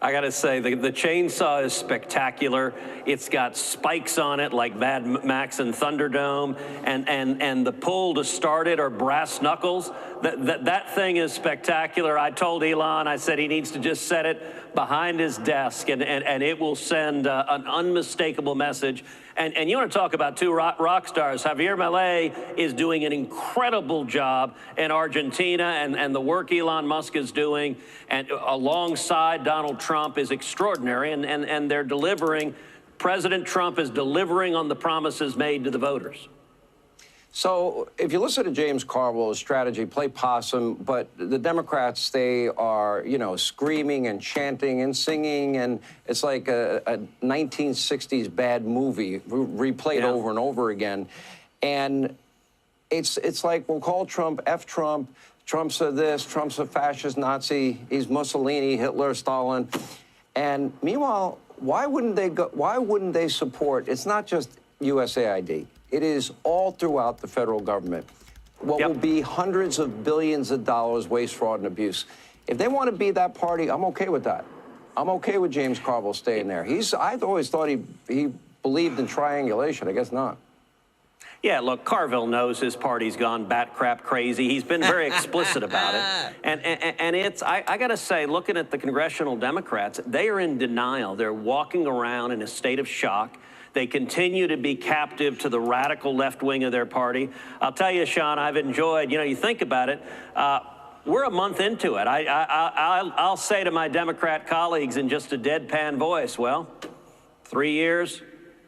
I got to say, the chainsaw is spectacular. It's got spikes on it like Mad Max and Thunderdome, and the pull to start it are brass knuckles. That thing is spectacular. I told Elon, I said he needs to just set it behind his desk, and it will send an unmistakable message. And you want to talk about two rock stars. Javier Milei is doing an incredible job in Argentina, and the work Elon Musk is doing, and alongside Donald Trump is extraordinary, and they're delivering. President Trump is delivering on the promises made to the voters. So if you listen to James Carville's strategy, play possum, but the Democrats, they are, you know, screaming and chanting and singing, and it's like a 1960s bad movie replayed over and over again. And it's like, we'll call Trump, F Trump, Trump's a this, Trump's a fascist Nazi, he's Mussolini, Hitler, Stalin. And meanwhile, why wouldn't they support, it's not just USAID. It is all throughout the federal government. What will be hundreds of billions of dollars, waste, fraud, and abuse. If they want to be that party, I'm okay with that. I'm okay with James Carville staying there. I've always thought he believed in triangulation. I guess not. Yeah, look, Carville knows his party's gone bat crap crazy. He's been very explicit about it. And it's, I got to say, looking at the congressional Democrats, they are in denial. They're walking around in a state of shock. They continue to be captive to the radical left wing of their party. I'll tell you, Sean, I've enjoyed, you think about it, we're a month into it. I'll say to my Democrat colleagues in just a deadpan voice, well, 3 years,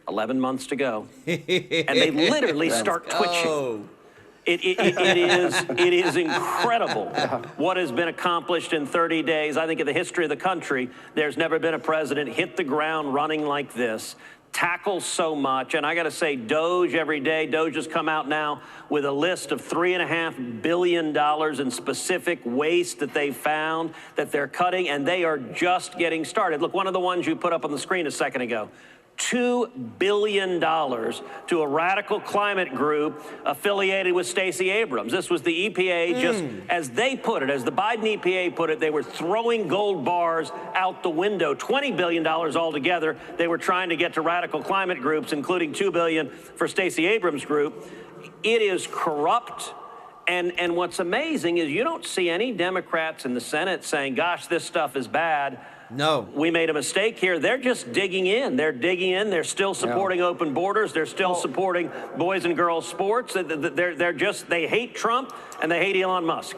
11 months to go. And they literally start twitching. It is incredible what has been accomplished in 30 days. I think in the history of the country, there's never been a president hit the ground running like this. Tackles so much, and I got to say, Doge every day. Doge has come out now with a list of $3.5 billion in specific waste that they found that they're cutting, and they are just getting started. Look, one of the ones you put up on the screen a second ago. $2 billion to a radical climate group affiliated with Stacey Abrams. This was the EPA, just as they put it, as the Biden EPA put it, they were throwing gold bars out the window. $20 billion altogether they were trying to get to radical climate groups, including $2 billion for Stacey Abrams' group. It is corrupt. And what's amazing is you don't see any Democrats in the Senate saying, gosh, this stuff is bad. No. We made a mistake here. They're just digging in. They're digging in. They're still supporting open borders. They're still supporting boys and girls sports. They hate Trump and they hate Elon Musk.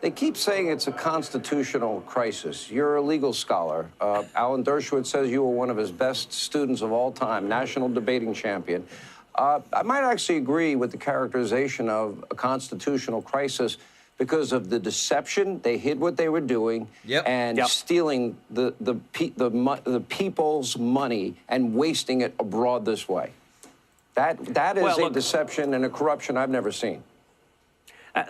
They keep saying it's a constitutional crisis. You're a legal scholar. Alan Dershowitz says you were one of his best students of all time, national debating champion. I might actually agree with the characterization of a constitutional crisis because of the deception. They hid what they were doing and stealing the people's money and wasting it abroad this way. That is a deception and a corruption I've never seen.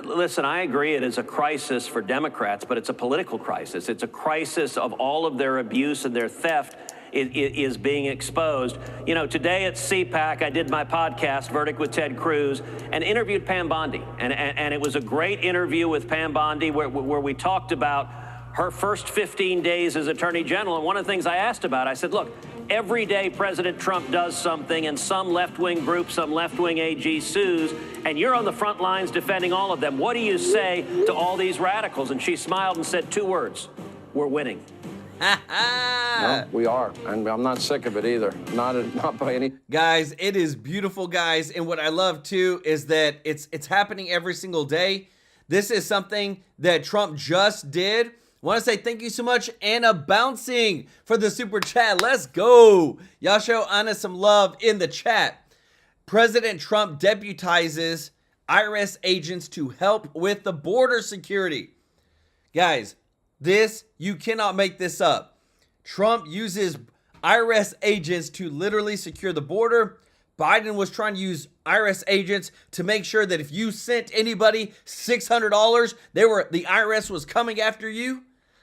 Listen, I agree it is a crisis for Democrats, but it's a political crisis. It's a crisis of all of their abuse and their theft is being exposed. Today at CPAC, I did my podcast, Verdict with Ted Cruz, and interviewed Pam Bondi. And it was a great interview with Pam Bondi where we talked about her first 15 days as Attorney General. And one of the things I asked about, I said, look, every day President Trump does something and some left-wing group, some left-wing AG sues, and you're on the front lines defending all of them. What do you say to all these radicals? And she smiled and said 2 words: we're winning. No, we are, and I'm not sick of it either. Not by any. Guys, it is beautiful, guys. And what I love too is that it's happening every single day. This is something that Trump just did. Want to say thank you so much, Anna Bouncing, for the super chat. Let's go. Y'all show Anna some love in the chat. President Trump deputizes IRS agents to help with the border security. Guys, you cannot make this up. Trump uses IRS agents to literally secure the border. Biden was trying to use IRS agents to make sure that if you sent anybody $600, the IRS was coming after you.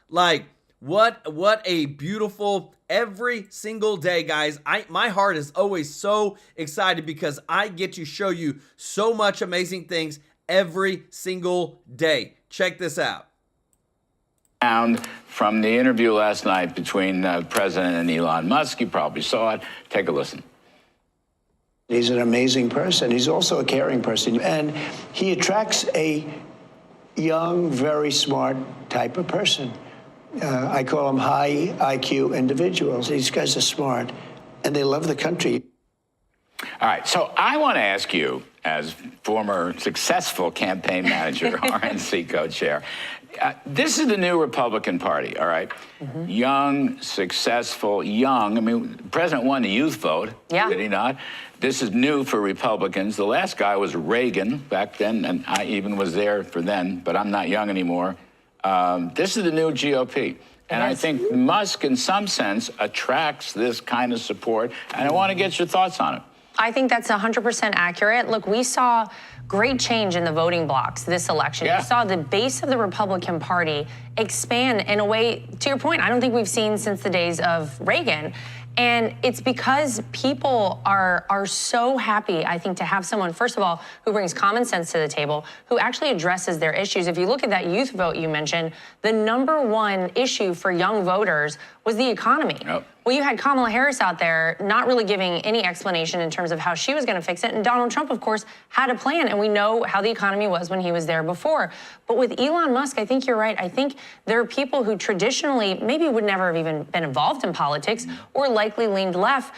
Like, what a beautiful, every single day, guys. My heart is always so excited because I get to show you so much amazing things every single day. Check this out. From the interview last night between the President and Elon Musk. You probably saw it. Take a listen. He's an amazing person. He's also a caring person. And he attracts a young, very smart type of person. I call them high IQ individuals. These guys are smart, and they love the country. All right, so I want to ask you, as former successful campaign manager, RNC co-chair, this is the new Republican Party, all right? Mm-hmm. Young, successful, young. I mean, the president won the youth vote, did he not? This is new for Republicans. The last guy was Reagan back then, and I even was there for then, but I'm not young anymore. This is the new GOP. And I think Musk, in some sense, attracts this kind of support, and I want to get your thoughts on it. I think that's 100% accurate. Look, we saw great change in the voting blocks this election. We saw the base of the Republican Party expand in a way, to your point, I don't think we've seen since the days of Reagan. And it's because people are so happy, I think, to have someone, first of all, who brings common sense to the table, who actually addresses their issues. If you look at that youth vote you mentioned, the #1 issue for young voters was the economy. Yep. Well, you had Kamala Harris out there not really giving any explanation in terms of how she was going to fix it. And Donald Trump, of course, had a plan. And we know how the economy was when he was there before. But with Elon Musk, I think you're right. I think there are people who traditionally maybe would never have even been involved in politics or likely leaned left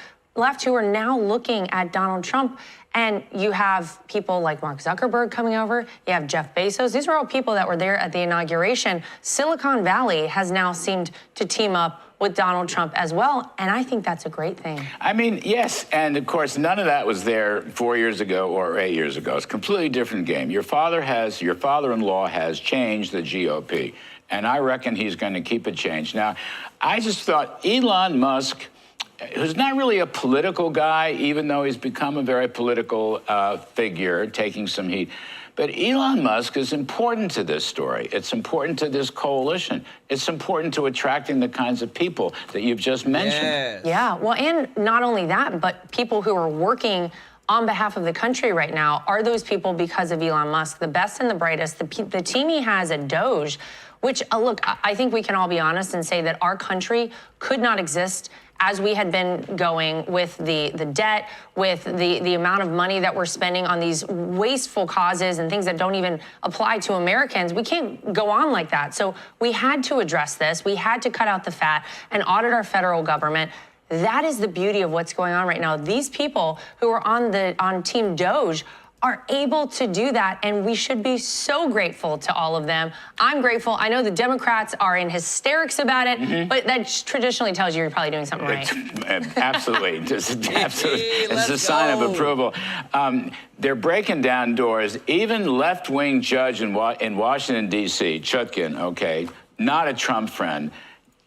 who are now looking at Donald Trump. And you have people like Mark Zuckerberg coming over. You have Jeff Bezos. These are all people that were there at the inauguration. Silicon Valley has now seemed to team up with Donald Trump as well, and I think that's a great thing. I mean, yes, and of course, none of that was there 4 years ago or 8 years ago. It's a completely different game. Your father-in-law has changed the GOP, and I reckon he's going to keep it changed. Now, I just thought Elon Musk, who's not really a political guy, even though he's become a very political figure, taking some heat. But Elon Musk is important to this story. It's important to this coalition. It's important to attracting the kinds of people that you've just mentioned. Yes. Yeah, well, and not only that, but people who are working on behalf of the country right now are those people because of Elon Musk, the best and the brightest. The team he has at Doge, which, look, I think we can all be honest and say that our country could not exist as we had been going with the debt, with the amount of money that we're spending on these wasteful causes and things that don't even apply to Americans. We can't go on like that. So we had to address this. We had to cut out the fat and audit our federal government. That is the beauty of what's going on right now. These people who are on Team Doge are able to do that, and we should be so grateful to all of them. I'm grateful. I know the Democrats are in hysterics about it, but that traditionally tells you you're probably doing something right. Absolutely. Absolutely. It's a sign of approval. They're breaking down doors. Even left-wing judge in Washington, D.C., Chutkin, okay, not a Trump friend,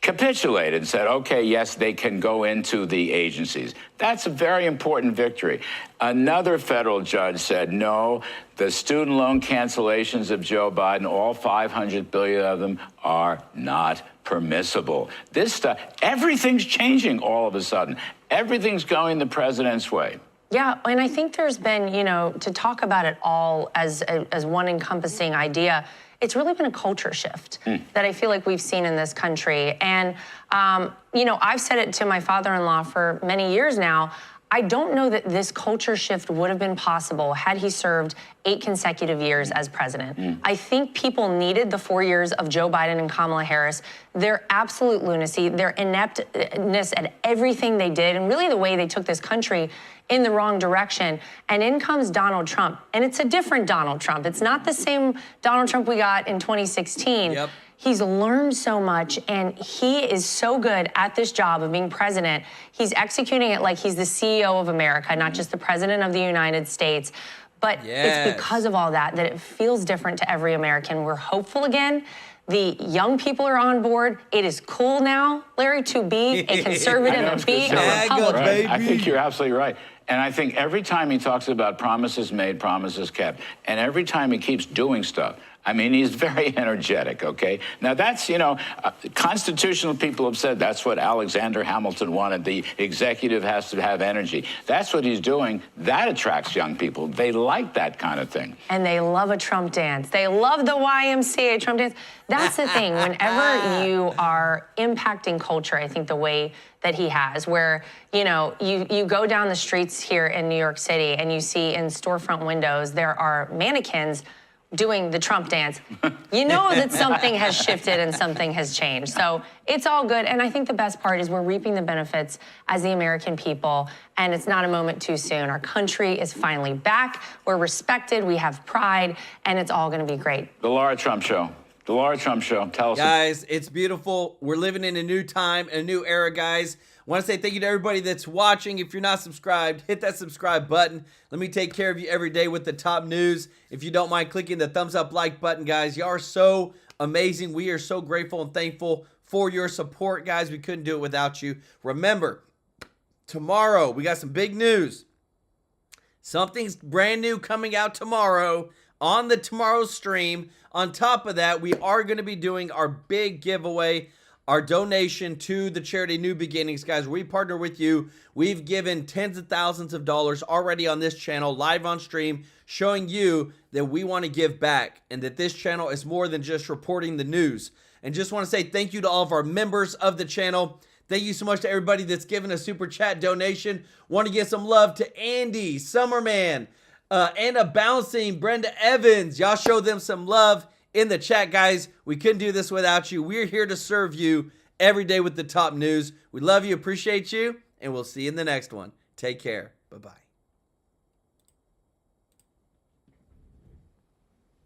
capitulated and said, okay, yes, they can go into the agencies. That's a very important victory. Another federal judge said, no, the student loan cancellations of Joe Biden, all 500 billion of them, are not permissible. This stuff, everything's changing all of a sudden. Everything's going the president's way. Yeah, and I think there's been, to talk about it all as one encompassing idea, it's really been a culture shift that I feel like we've seen in this country. And, I've said it to my father-in-law for many years now. I don't know that this culture shift would have been possible had he served 8 consecutive years as president. I think people needed the 4 years of Joe Biden and Kamala Harris, their absolute lunacy, their ineptness at everything they did, and really the way they took this country in the wrong direction. And in comes Donald Trump. And it's a different Donald Trump. It's not the same Donald Trump we got in 2016. Yep. He's learned so much, and he is so good at this job of being president. He's executing it like he's the CEO of America, not just the president of the United States. But it's because of all that it feels different to every American. We're hopeful again. The young people are on board. It is cool now, Larry, to be a conservative and be a Republican. Right. I think you're absolutely right. And I think every time he talks about promises made, promises kept, and every time he keeps doing stuff, I mean, he's very energetic, okay? Now, that's, constitutional people have said that's what Alexander Hamilton wanted. The executive has to have energy. That's what he's doing. That attracts young people. They like that kind of thing. And they love a Trump dance. They love the YMCA Trump dance. That's the thing. Whenever you are impacting culture, I think the way that he has, where, you go down the streets here in New York City and you see in storefront windows, there are mannequins doing the Trump dance, you know that something has shifted and something has changed. So it's all good. And I think the best part is we're reaping the benefits as the American people, and it's not a moment too soon. Our country is finally back. We're respected. We have pride, and it's all going to be great. The Laura Trump Show. The Laura Trump Show. Tell us. Guys, it's beautiful. We're living in a new time, a new era, guys. I want to say thank you to everybody that's watching. If you're not subscribed, hit that subscribe button. Let me take care of you every day with the top news. If you don't mind clicking the thumbs up like button, guys, you are so amazing. We are so grateful and thankful for your support, guys. We couldn't do it without you. Remember, tomorrow we got some big news. Something's brand new coming out tomorrow on the tomorrow stream. On top of that, we are going to be doing our big giveaway, our donation to the charity New Beginnings. Guys, we partner with you. We've given tens of thousands of dollars already on this channel, live on stream, showing you that we want to give back and that this channel is more than just reporting the news. And just want to say thank you to all of our members of the channel. Thank you so much to everybody that's given a super chat donation. Want to give some love to Andy, Summerman, Anna Bouncing, Brenda Evans. Y'all show them some love in the chat, guys. We couldn't do this without you. We're here to serve you every day with the top news. We love you, appreciate you, and we'll see you in the next one. Take care. Bye-bye.